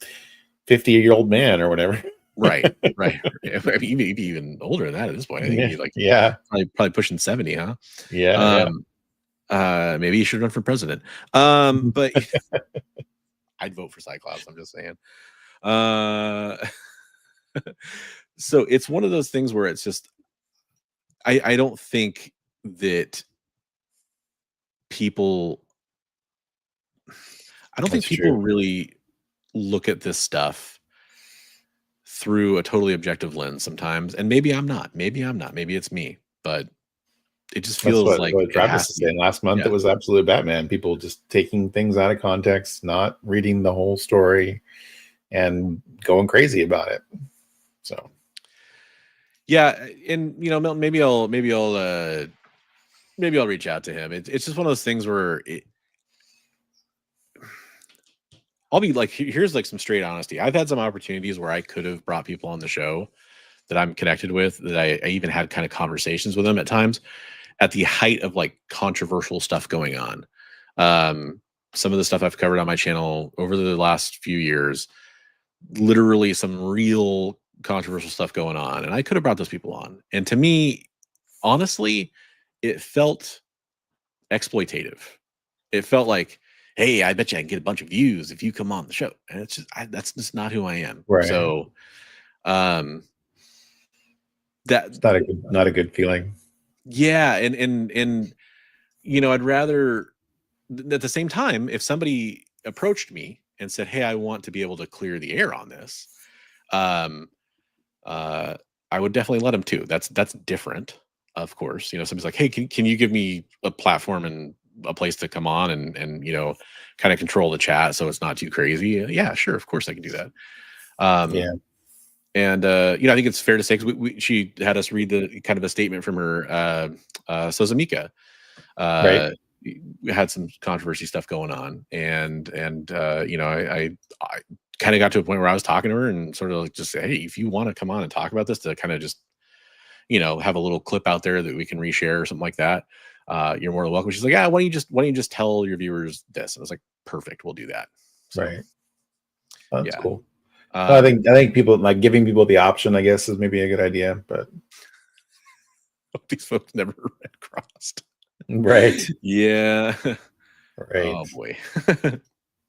50-year-old man or whatever. Right. Right. I mean, maybe even older than that at this point. I think he's like probably pushing 70, huh? Yeah. Maybe he should run for president. But I'd vote for Cyclops. I'm just saying. So it's one of those things where it's just I don't think that people really look at this stuff through a totally objective lens sometimes. And maybe I'm not. Maybe it's me. But it just feels like what Travis was saying last month. It was absolute Batman. People just taking things out of context, not reading the whole story, and going crazy about it. So yeah, and maybe I'll reach out to him. It's just one of those things where I'll be like, here's like some straight honesty. I've had some opportunities where I could have brought people on the show that I'm connected with, that I even had kind of conversations with them at times at the height of like controversial stuff going on. Some of the stuff I've covered on my channel over the last few years, literally some real controversial stuff going on. And I could have brought those people on. And to me, honestly, it felt exploitative. It felt like, hey, I bet you I can get a bunch of views if you come on the show. And it's just, that's just not who I am. Right. So, that's not a good feeling. Yeah. And I'd rather, at the same time, if somebody approached me and said, hey, I want to be able to clear the air on this, I would definitely let them too. That's different, of course. Somebody's like, hey, can you give me a platform and a place to come on and kind of control the chat so it's not too crazy? Yeah, sure, of course I can do that. And I think it's fair to say, because she had us read the kind of a statement from her Sozamika. Right. We had some controversy stuff going on, and I kind of got to a point where I was talking to her and sort of like just say, hey, if you want to come on and talk about this, to kind of just have a little clip out there that we can reshare or something like that, you're more than welcome. She's like, yeah, why don't you just tell your viewers this? And I was like, perfect, we'll do that. So, right. That's cool. I think people like giving people the option, I guess, is maybe a good idea, but these folks never read Crossed. Right. Yeah. Right. Oh boy.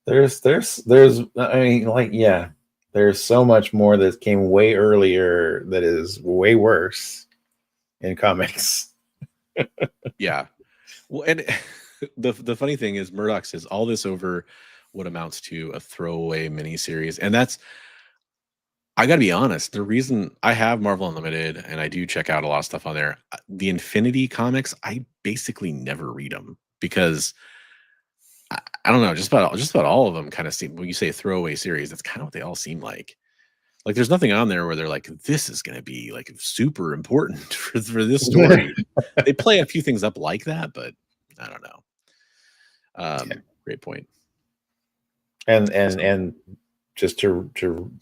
there's I mean, like, yeah, there's so much more that came way earlier that is way worse in comics. Yeah. Well, and the funny thing is Murdoch says all this over what amounts to a throwaway miniseries. And that's, I got to be honest, the reason I have Marvel Unlimited and I do check out a lot of stuff on there, the Infinity comics, I basically never read them because I don't know, just about all of them kind of seem, when you say throwaway series, that's kind of what they all seem like. Like there's nothing on there where they're like, this is going to be like super important for this story. They play a few things up like that, but I don't know. Great point. And just to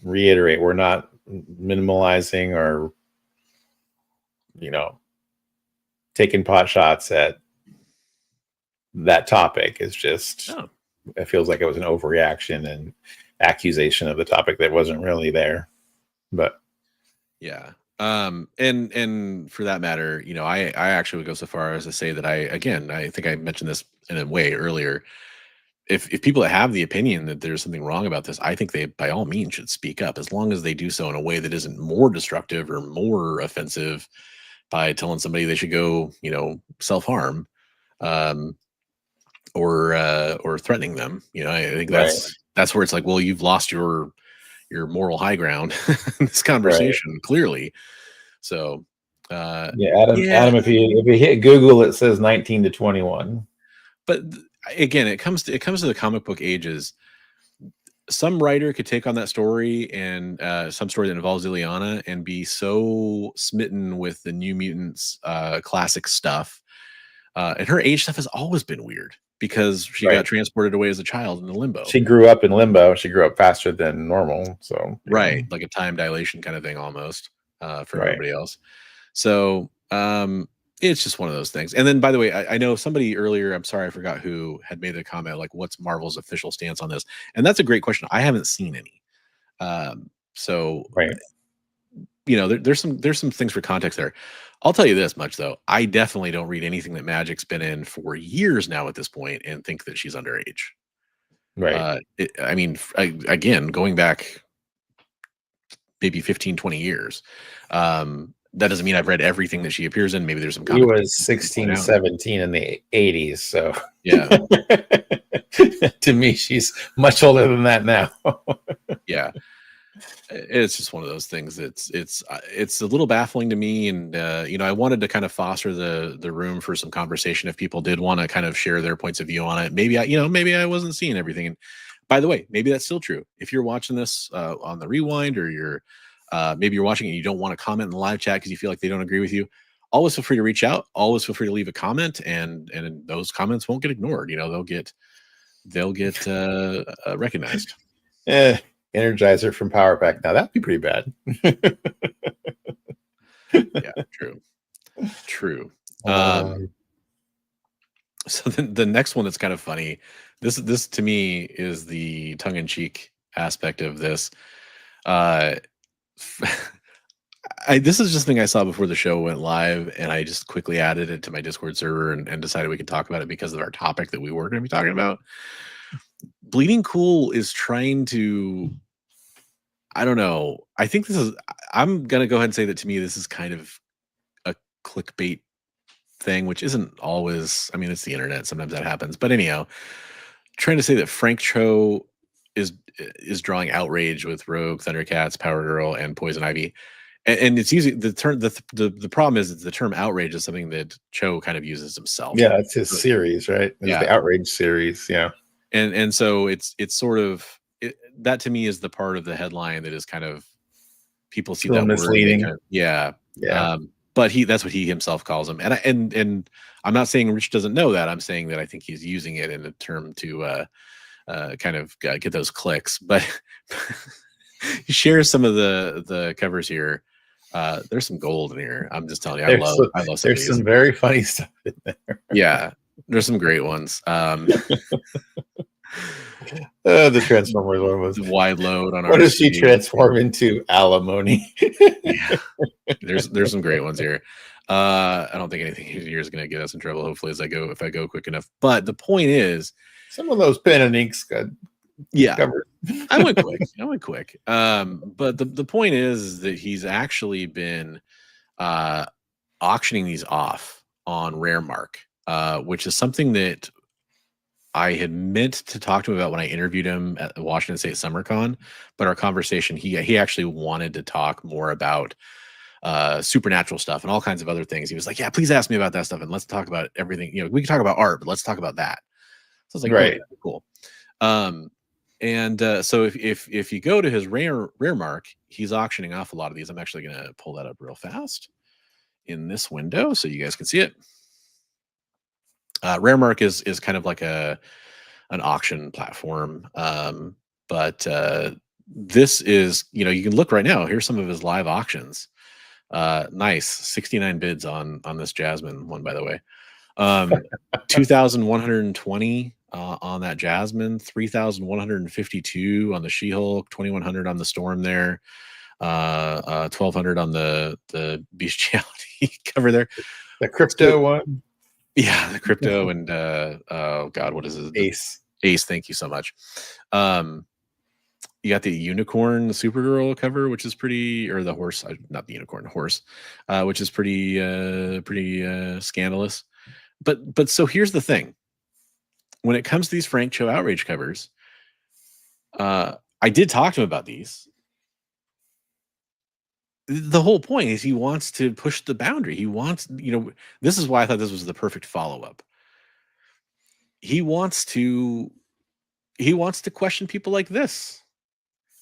reiterate, we're not minimalizing or taking pot shots at that topic. It's just it feels like it was an overreaction and accusation of the topic that wasn't really there. But yeah. And for that matter, I actually would go so far as to say that I think I mentioned this in a way earlier. if people that have the opinion that there's something wrong about this, I think they by all means should speak up, as long as they do so in a way that isn't more destructive or more offensive by telling somebody they should go, self-harm, or threatening them. I think Right. that's where it's like, well, you've lost your moral high ground in this Right. conversation, clearly. So Yeah, Adam. yeah, Adam, if you hit Google, it says 19 to 21. but again, it comes to the comic book ages. Some writer could take on that story and some story that involves Ileana and be so smitten with the New Mutants classic stuff. And her age stuff has always been weird because she got transported away as a child in the limbo. She grew up in limbo. She grew up faster than normal. So right, like a time dilation kind of thing almost for Right. everybody else. So it's just one of those things. And then, by the way, I know somebody earlier, I'm sorry, I forgot who had made the comment, like, what's Marvel's official stance on this? And that's a great question. I haven't seen any. So, Right. there's some things for context there. I'll tell you this much, though. I definitely don't read anything that Magik's been in for years now at this point and think that she's underage. Right. Again, going back maybe 15, 20 years. That doesn't mean I've read everything that she appears in. Maybe there's some. He was 16, 17 in the 80s. So yeah. To me, she's much older than that now. Yeah. It's just one of those things. It's a little baffling to me, and I wanted to kind of foster the room for some conversation if people did want to kind of share their points of view on it. Maybe I wasn't seeing everything. And by the way, maybe that's still true. If you're watching this on the rewind, or you're maybe you're watching and you don't want to comment in the live chat because you feel like they don't agree with you, always feel free to reach out. Always feel free to leave a comment, and those comments won't get ignored. They'll get recognized. Energizer from Power Pack. Now that'd be pretty bad. Yeah, true. So the next one that's kind of funny. This to me is the tongue-in-cheek aspect of this. This is just a thing I saw before the show went live, and I just quickly added it to my Discord server and decided we could talk about it because of our topic that we were going to be talking about. Bleeding Cool is trying to, I don't know. I'm going to go ahead and say that to me, this is kind of a clickbait thing, which isn't always, it's the internet. Sometimes that happens. But anyhow, trying to say that Frank Cho is drawing outrage with Rogue, Thundercats, Power Girl, and Poison Ivy. And it's using the term, the problem is the term outrage is something that Cho kind of uses himself. Yeah, it's his series, right? It's the Outrage series, yeah. And so it's sort of that to me is the part of the headline that is kind of people see that misleading. Word, yeah. But that's what he himself calls them, and I'm not saying Rich doesn't know that. I'm saying that I think he's using it in a term to kind of get those clicks. But he shares some of the covers here. There's some gold in here. I'm just telling you, I love some there's some very funny stuff in there. Yeah, there's some great ones. The Transformers one was the wide load on. What does she transform into? Alimony. Yeah. There's some great ones here. I don't think anything here is going to get us in trouble. Hopefully, if I go quick enough. But the point is, some of those pen and inks got covered. I went quick. But the point is that he's actually been auctioning these off on Raremark, which is something that I had meant to talk to him about when I interviewed him at Washington State SummerCon. But our conversation, he actually wanted to talk more about supernatural stuff and all kinds of other things. He was like, "Yeah, please ask me about that stuff, and let's talk about everything. We can talk about art, but let's talk about that." So I was like, right, cool. So if you go to his Raremark, he's auctioning off a lot of these. I'm actually going to pull that up real fast in this window so you guys can see it. Raremark is kind of like an auction platform, but this is, you can look right now. Here's some of his live auctions. Nice, 69 bids on this Jasmine one, by the way. 2,120 on that Jasmine, 3,152 on the She-Hulk, 2,100 on the Storm there, 1,200 on the Bestiality cover there. The crypto one. Yeah, the crypto and oh god, what is it? Ace. Ace, thank you so much. You got the unicorn Supergirl cover, which is pretty, or the horse, not the unicorn, horse, which is pretty scandalous. But so here's the thing: when it comes to these Frank Cho outrage covers, I did talk to him about these. The whole point is he wants to push the boundary. He wants, this is why I thought this was the perfect follow-up. He wants to question people like this.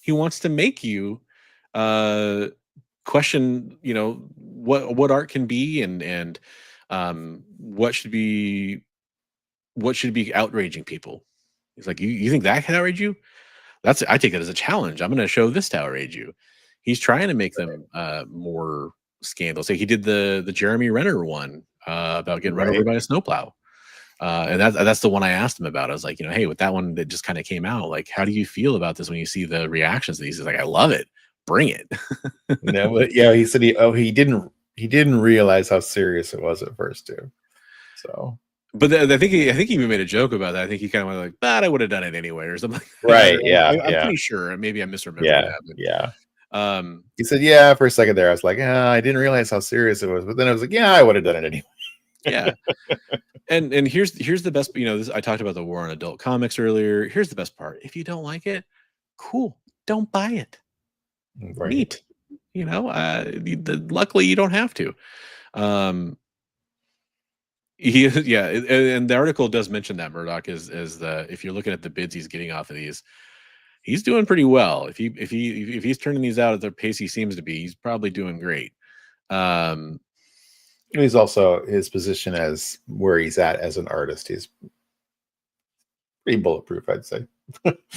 He wants to make you question, what art can be and what should be outraging people. He's like, you think that can outrage you? I take that as a challenge. I'm going to show this to outrage you. He's trying to make them more scandalous. Like he did the Jeremy Renner one about getting run over by a snowplow. And that's the one I asked him about. I was like, hey, with that one that just kind of came out, like, how do you feel about this when you see the reactions to these? He's like, I love it. Bring it. But yeah, he said he didn't realize how serious it was at first too. So, but I think he even made a joke about that. I think he kind of went like, "But I would have done it anyway," or something. Right? I'm pretty sure. Maybe I misremembered that. But, yeah. He said, "Yeah." For a second there, I was like, I didn't realize how serious it was. But then I was like, "Yeah, I would have done it anyway." Yeah. And here's the best. I talked about the war on adult comics earlier. Here's the best part: if you don't like it, cool, don't buy it. Right. Neat. Luckily you don't have to. And the article does mention that Murdoch is if you're looking at the bids he's getting off of these, he's doing pretty well. If he's turning these out at the pace he seems to be, he's probably doing great. He's also, his position as where he's at as an artist, he's pretty bulletproof, I'd say.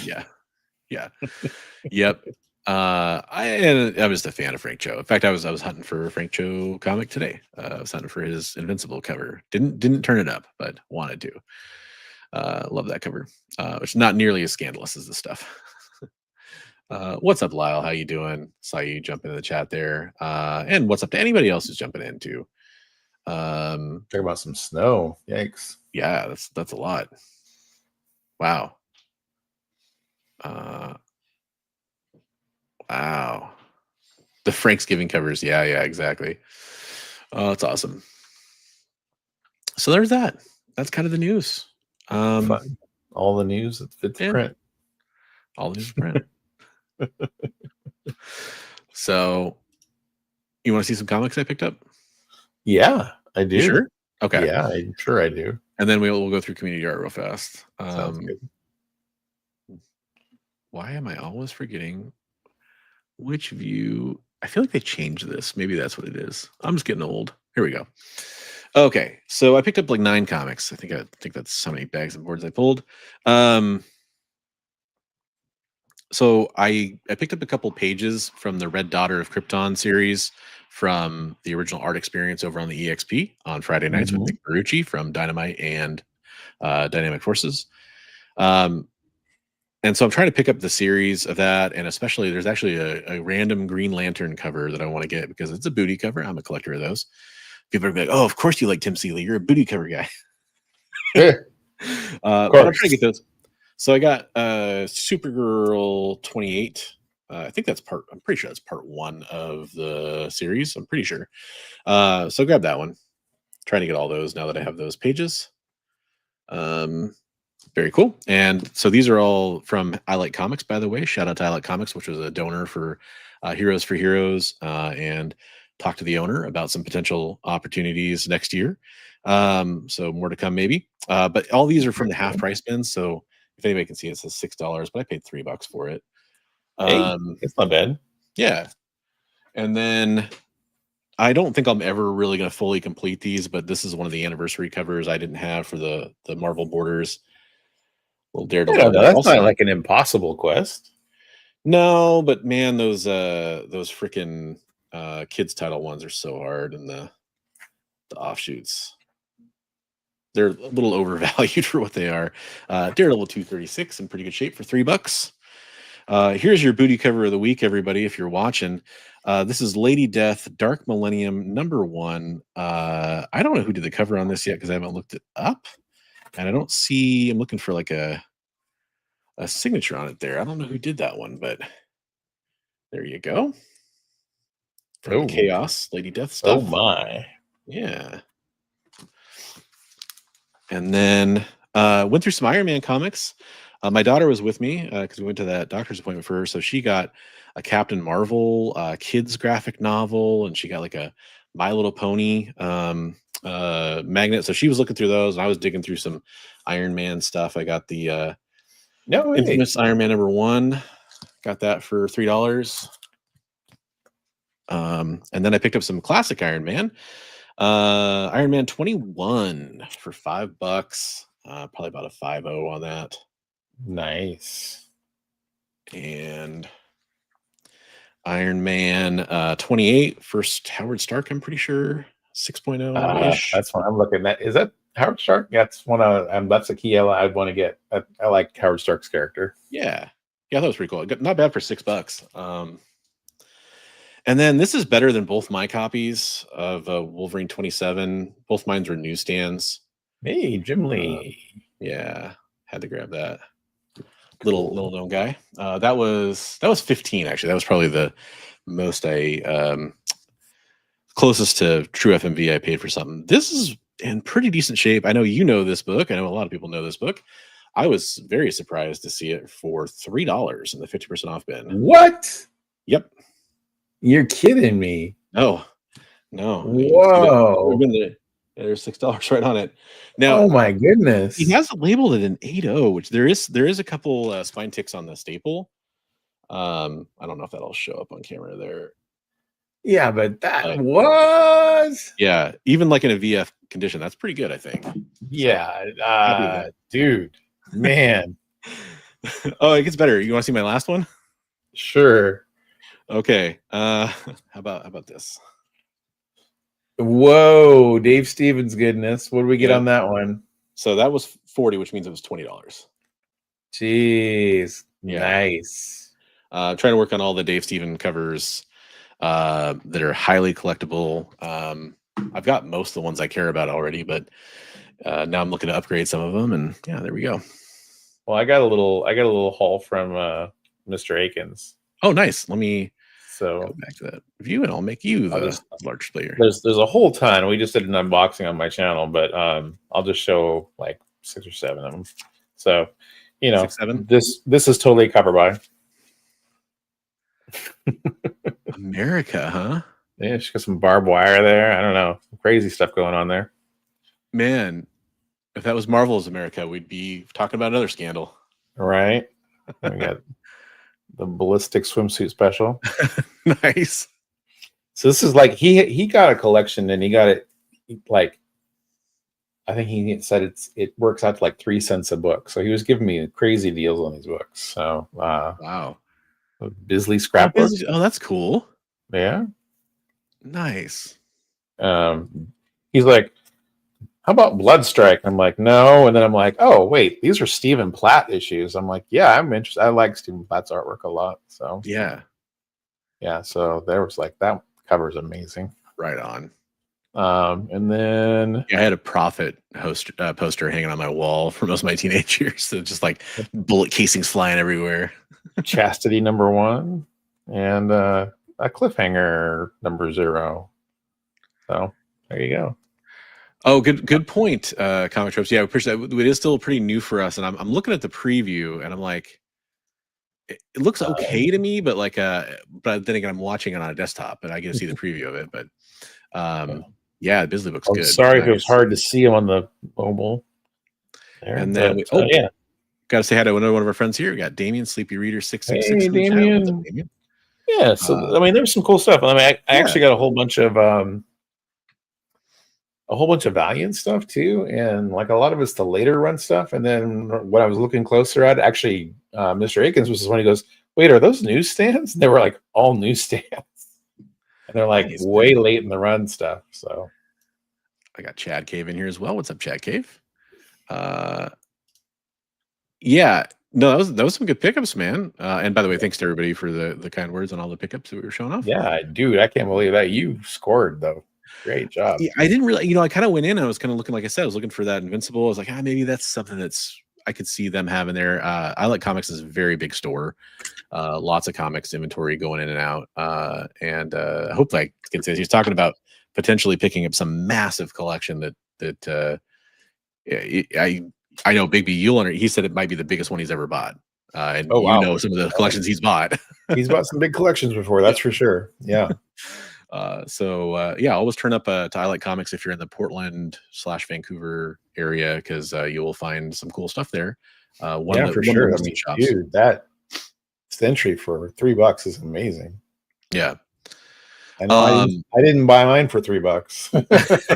Yeah. Yep. I'm just a fan of Frank Cho. In fact, I was hunting for a Frank Cho comic today. I was hunting for his Invincible cover. Didn't turn it up, but wanted to. Love that cover. Which is not nearly as scandalous as this stuff. What's up, Lyle? How you doing? Saw you jump into the chat there. And what's up to anybody else who's jumping in too? Talking about some snow. Yikes. Yeah, that's a lot. Wow. Wow. The Franksgiving covers. Yeah, exactly. Oh, that's awesome. So there's that. That's kind of the news. Fun. All the news that fits print. All the news print. So you want to see some comics I picked up? Yeah, I do. You sure? Okay. Yeah, I'm sure I do. And then we'll go through community art real fast. Sounds good. Why am I always forgetting which view? I feel like they changed this. Maybe that's what it is. I'm just getting old. Here we go. Okay, so I picked up like 9 comics. I think that's how many bags and boards I pulled. So I picked up a couple pages from the Red Daughter of Krypton series from the original art experience over on the EXP on Friday nights with Nick Barucci from Dynamite and Dynamic Forces. And so I'm trying to pick up the series of that, and especially there's actually a random Green Lantern cover that I want to get because it's a booty cover. I'm a collector of those. People are like, "Oh, of course you like Tim Seeley. You're a booty cover guy." But I'm trying to get those. So I got Supergirl 28. I think I'm pretty sure that's part 1 of the series. I'm pretty sure. So grab that one. Trying to get all those now that I have those pages. Very cool. And so these are all from I Like Comics, by the way. Shout out to I Like Comics, which was a donor for Heroes for Heroes, and talk to the owner about some potential opportunities next year. So more to come, maybe. But all these are from the half price bins. So if anybody can see, it says $6, but I paid $3 for it. It's not bad. Yeah. And then I don't think I'm ever really going to fully complete these, but this is one of the anniversary covers I didn't have for the Marvel Borders. Little Daredevil. That's not like an impossible quest. No, but man, those freaking kids title ones are so hard, and the offshoots, they're a little overvalued for what they are. Daredevil 236 in pretty good shape for $3. Here's your booty cover of the week, everybody. If you're watching, this is Lady Death Dark Millennium #1. I don't know who did the cover on this yet because I haven't looked it up, and I don't see. I'm looking for like a a signature on it there. I don't know who did that one, but there you go. From the Oh, Chaos Lady Death oh stuff. my. Yeah. And then went through some Iron Man comics. My daughter was with me because we went to that doctor's appointment for her. So she got a Captain Marvel kids graphic novel, and she got like a My Little Pony magnet. So she was looking through those, and I was digging through some Iron Man stuff. I got the No way. infamous Iron Man #1. Got that for $3. And then I picked up some classic Iron Man. Iron Man 21 for $5. Probably about a 5.0 on that. Nice. And Iron Man 28, first Howard Stark, I'm pretty sure 6.0-ish. That's what I'm looking at. Is that Howard Stark? That's one of that's a key I'd want to get. I like Howard Stark's character. Yeah, that was pretty cool. Not bad for $6. And then this is better than both my copies of Wolverine 27. Both mines were newsstands. Hey, Jim Lee. Yeah, had to grab that. Little known guy. That was 15 actually. That was probably the most closest to true FMV I paid for something. This is in pretty decent shape. I know you know this book. I know a lot of people know this book. I was very surprised to see it for $3 in the 50% off bin. What? Yep. You're kidding me. No. Whoa. There's $6 right on it. Now, oh my goodness. He has labeled it an 8.0, which there is a couple spine ticks on the staple. I don't know if that'll show up on camera there. Yeah, but that was even like in a VF condition, that's pretty good, I think. Yeah, dude, man. Oh, it gets better. You want to see my last one? Sure. Okay. How about this? Whoa, Dave Stevens goodness. What do we get on that one? So that was 40, which means it was $20. Jeez. Yeah. Nice. Trying to work on all the Dave Stevens covers that are highly collectible. I've got most of the ones I care about already, but now I'm looking to upgrade some of them, and yeah, there we go. Well, I got a little haul from Mr. Akins. Oh, nice. Let me go back to that review, and I'll make you the large player. There's a whole ton. We just did an unboxing on my channel, but I'll just show like 6 or 7 of them. So, 6, 7? This is totally cover by. America, huh? Yeah, she's got some barbed wire there. I don't know. Crazy stuff going on there. Man, if that was Marvel's America, we'd be talking about another scandal. Right? We got the ballistic swimsuit special. Nice. So this is like he got a collection, and he got it like, I think he said it works out to like 3 cents a book. So he was giving me crazy deals on these books. So wow. Bisley scrapbook. Oh, that's cool. Yeah. Nice. He's like, how about Bloodstrike? I'm like, no. And then I'm like, oh, wait, these are Stephen Platt issues. I'm like, yeah, I'm interested. I like Stephen Platt's artwork a lot. So yeah. So there was like, that cover is amazing. Right on. And then I had a Prophet poster hanging on my wall for most of my teenage years. So just like bullet casings flying everywhere. Chastity #1 and a Cliffhanger #0. So there you go. Oh, good point. Comic Tropes. Yeah, we appreciate that. It is still pretty new for us, and I'm looking at the preview, and I'm like, it looks okay to me, but like, but then again, I'm watching it on a desktop, and I get to see the preview of it. But yeah, Bisley looks good. Sorry if it was hard to see him on the mobile. There, and then got to say hi to another one of our friends here. We got Damien, Sleepy Reader 666. Hey, Damien. Yeah, so I mean, there's some cool stuff. I mean, I actually got a whole bunch of Valiant stuff too, and like a lot of it's the later run stuff. And then when I was looking closer at, actually, Mr. Akins was when he goes, "Wait, are those newsstands?" And they were like all newsstands, and they're like way late in the run stuff. So I got Chad Cave in here as well. What's up, Chad Cave? Yeah, no, that was some good pickups, man. And by the way, thanks to everybody for the kind words on all the pickups that we were showing off. Yeah, dude, I can't believe that you scored though. Great job. I didn't really, I kind of went in. I was kind of looking, like I said, I was looking for that Invincible. I was like, maybe that's something that's I could see them having their. I Like Comics is a very big store. Lots of comics inventory going in and out. And hopefully I can say he's talking about potentially picking up some massive collection that I know Bigby, he said it might be the biggest one he's ever bought. And Oh, wow. some of the collections he's bought. He's bought some big collections before, that's for sure. Yeah. Yeah, always turn up to I Like Comics if you're in the Portland/Vancouver area, because you will find some cool stuff there. For sure. I mean, dude, that Century for $3 is amazing. Yeah. I know. I didn't buy mine for $3.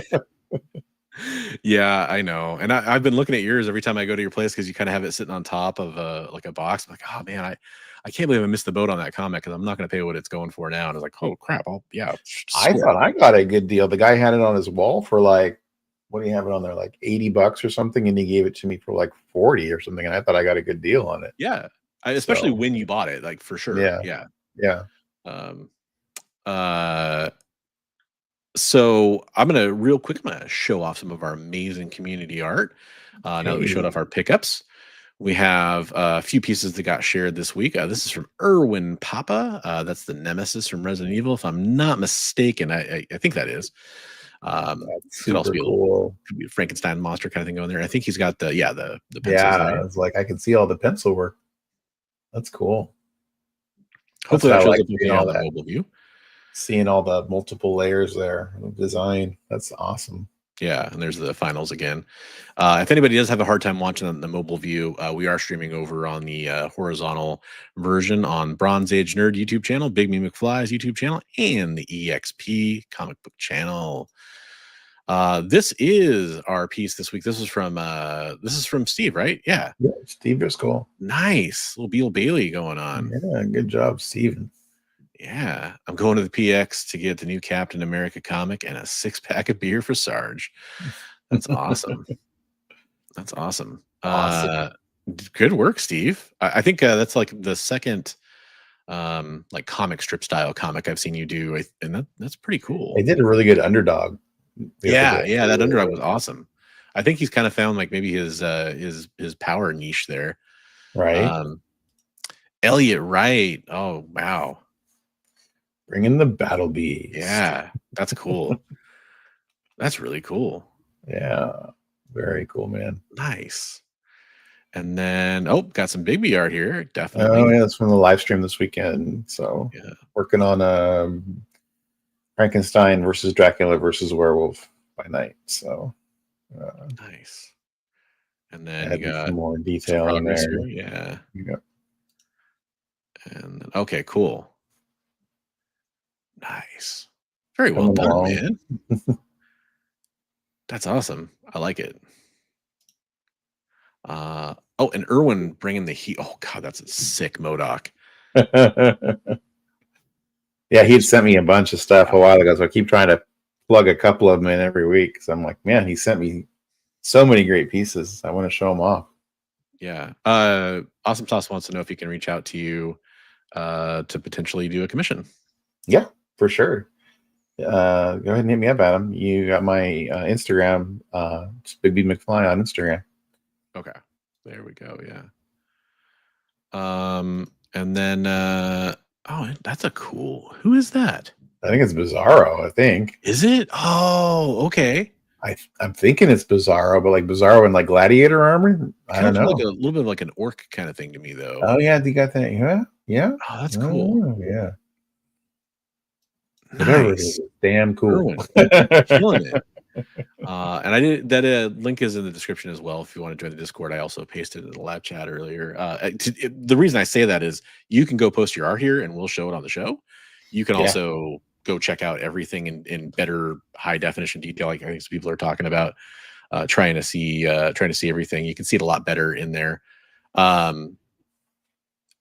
Yeah, I know. And I've been looking at yours every time I go to your place, because you kind of have it sitting on top of like a box. I'm like, oh man, I can't believe I missed the boat on that comic, because I'm not going to pay what it's going for now. And I was like, oh crap. I thought I got a good deal. The guy had it on his wall for like, what do you have it on there? Like $80 or something. And he gave it to me for like 40 or something. And I thought I got a good deal on it. Yeah. Especially when you bought it, like, for sure. Yeah. So I'm gonna show off some of our amazing community art. Now that we showed off our pickups, we have a few pieces that got shared this week. This is from Erwin Papa. That's the Nemesis from Resident Evil, if I'm not mistaken. I think that is. Could also be could be a Frankenstein monster kind of thing going there. I think he's got the pencils. Yeah, it's like I can see all the pencil work. That's cool. Hopefully that shows up on the mobile view. Seeing all the multiple layers there of design, that's awesome. Yeah, and there's the finals again. If anybody does have a hard time watching on the mobile view, we are streaming over on the horizontal version on Bronze Age Nerd YouTube channel, Bigby McFly's YouTube channel, and the EXP comic book channel. This is our piece this week. This is from Steve, right? Yeah, Steve Driscoll. Nice little Beal Bailey going on. Yeah, good job, Steven. Yeah, I'm going to the PX to get the new Captain America comic and a 6-pack of beer for Sarge. That's awesome. That's awesome. Good work, Steve. I think that's like the second like comic strip style comic I've seen you do, and that's pretty cool. They did a really good Underdog. Yeah, that Underdog was awesome. I think he's kind of found like maybe his power niche there. Right. Elliot Wright. Oh wow. Bring in the Battle Bees. Yeah, that's cool. That's really cool. Yeah, very cool, man. Nice. And then, got some Bigby art here. Definitely. Oh, yeah, that's from the live stream this weekend. So, working on Frankenstein versus Dracula versus Werewolf by Night. So, nice. And then you got some more detail in there. Yeah. Yep. And okay, cool. Nice. Very well done, man. That's awesome. I like it. And Erwin bringing the heat. Oh god, that's a sick MODOK. Yeah, he'd sent me a bunch of stuff a while ago, so I keep trying to plug a couple of them in every week. So I'm like, man, he sent me so many great pieces. I want to show them off. Yeah. Awesome Sauce wants to know if he can reach out to you to potentially do a commission. Yeah, for sure. Go ahead and hit me up, Adam. You got my Instagram. It's Bigby McFly on Instagram. Okay. There we go. Yeah. And then that's a cool. Who is that? I think it's Bizarro, I think. Is it? Oh, okay. I'm thinking it's Bizarro, but like Bizarro in like gladiator armor. I don't know. Like a little bit like an orc kind of thing to me, though. Oh yeah, you got that? Yeah. Oh, that's cool. Yeah. Nice. Whatever it is, damn cool. Killing it. And I did that. Link is in the description as well. If you want to join the Discord, I also pasted it in the live chat earlier. The reason I say that is you can go post your art here, and we'll show it on the show. You can also go check out everything in better high definition detail, like I think some people are talking about, trying to see everything. You can see it a lot better in there.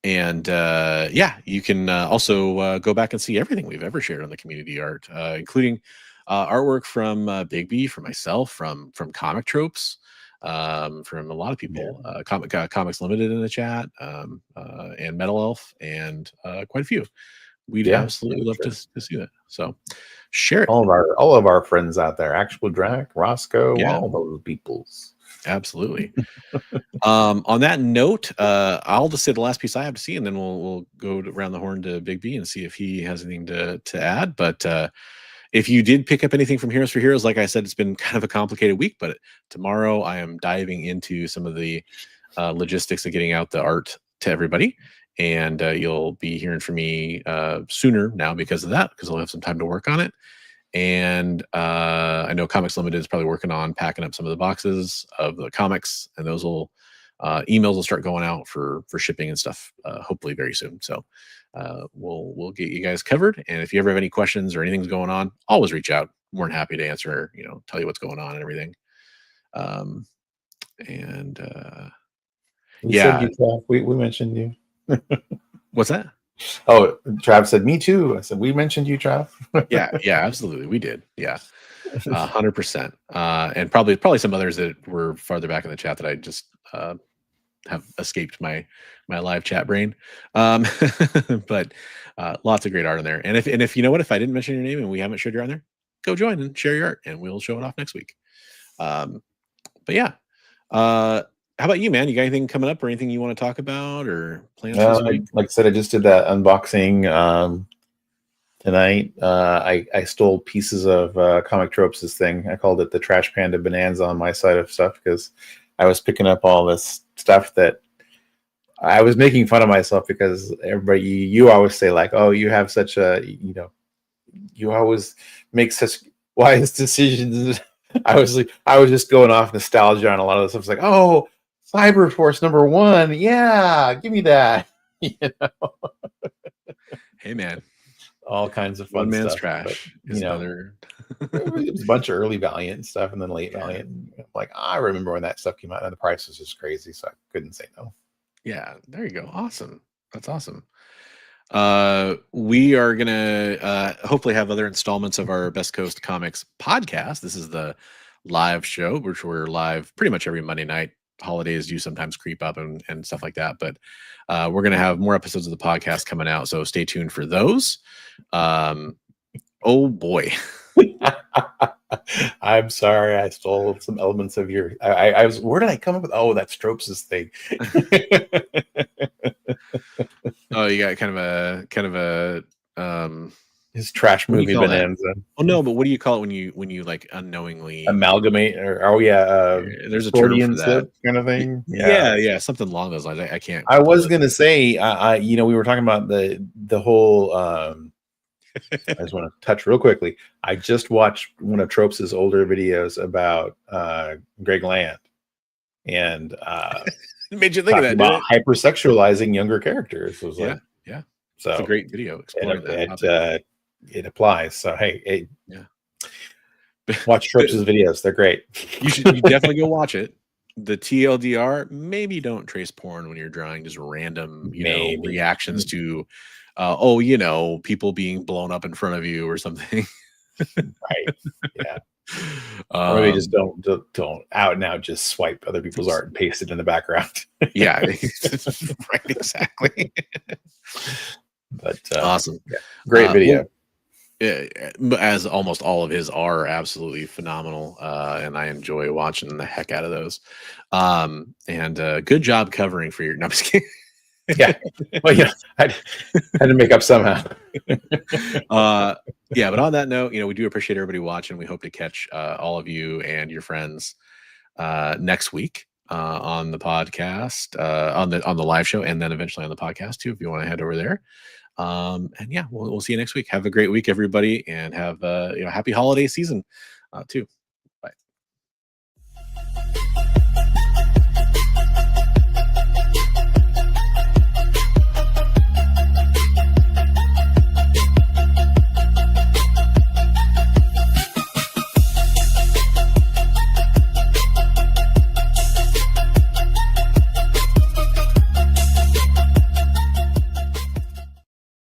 You can also go back and see everything we've ever shared on the community art, including artwork from Bigby, from myself, from Comic Tropes, from a lot of people, Comics Limited in the chat, and Metal Elf, and quite a few. We'd absolutely love to see that. So share it. All of our friends out there, Actual Drac, Roscoe, all those peoples. Absolutely. On that note, I'll just say the last piece I have to see, and then we'll go around the horn to Bigby and see if he has anything to add. But if you did pick up anything from Heroes for Heroes, like I said, it's been kind of a complicated week. But tomorrow I am diving into some of the logistics of getting out the art to everybody. And you'll be hearing from me sooner now because of that, because I'll have some time to work on it. And I know Comics Limited is probably working on packing up some of the boxes of the comics, and those will emails will start going out for shipping and stuff, hopefully very soon. So we'll get you guys covered. And if you ever have any questions or anything's going on, always reach out. More than happy to answer. Tell you what's going on and everything. Said you, we mentioned you. What's that? Oh, Trav said, me too. I said, we mentioned you, Trav. yeah, absolutely. We did. Yeah. 100%. And probably some others that were farther back in the chat that I just have escaped my live chat brain. But lots of great art in there. And if you know what, if I didn't mention your name and we haven't shared your art on there, go join and share your art and we'll show it off next week. But yeah. How about you, man? You got anything coming up or anything you want to talk about or plans for this week? Like I said, I just did that unboxing tonight. I stole pieces of Comic Tropes' thing. I called it the Trash Panda Bonanza on my side of stuff because I was picking up all this stuff that I was making fun of myself because everybody, you always say like, oh, you have such a, you always make such wise decisions. I was just going off nostalgia on a lot of this stuff. It's like, oh, Cyber Force #1, yeah, give me that. Hey, man, all kinds of fun one man's stuff, trash. But, another. It was a bunch of early Valiant stuff and then late Valiant. Like I remember when that stuff came out and the price was just crazy, so I couldn't say no. Yeah, there you go. Awesome. That's awesome. We are gonna hopefully have other installments of our Best Coast Comics podcast. This is the live show, which we're live pretty much every Monday night. Holidays do sometimes creep up and stuff like that, but we're gonna have more episodes of the podcast coming out, so stay tuned for those. Oh boy. I'm sorry, I stole some elements of your. I was. Where did I come up with? Oh, that's Tropes' thing. Oh, you got kind of a his trash movie Bonanza. Oh no, but what do you call it when you like unknowingly amalgamate or there's a term for that kind of thing. Yeah, something along those lines. I can't. I was gonna say, we were talking about the whole. I just want to touch real quickly. I just watched one of Tropes' older videos about Greg Land, and it made you think of that, about hypersexualizing younger characters. It was yeah. So it's a great video exploring that. It applies. So hey, watch Tropes' videos. They're great. You definitely go watch it. The TLDR, maybe don't trace porn when you're drawing just random, reactions to people being blown up in front of you or something. Right. Yeah. Or maybe just don't out and out just swipe other people's art and paste it in the background. Yeah. Right, exactly. But awesome. Yeah. Great video. As almost all of his are absolutely phenomenal, and I enjoy watching the heck out of those. And good job covering for your. No, I'm just kidding. Yeah, well, I had to make up somehow. Yeah, but on that note, we do appreciate everybody watching. We hope to catch all of you and your friends next week on the podcast, on the live show, and then eventually on the podcast too. If you want to head over there. And yeah, we'll see you next week. Have a great week, everybody, and have happy holiday season too.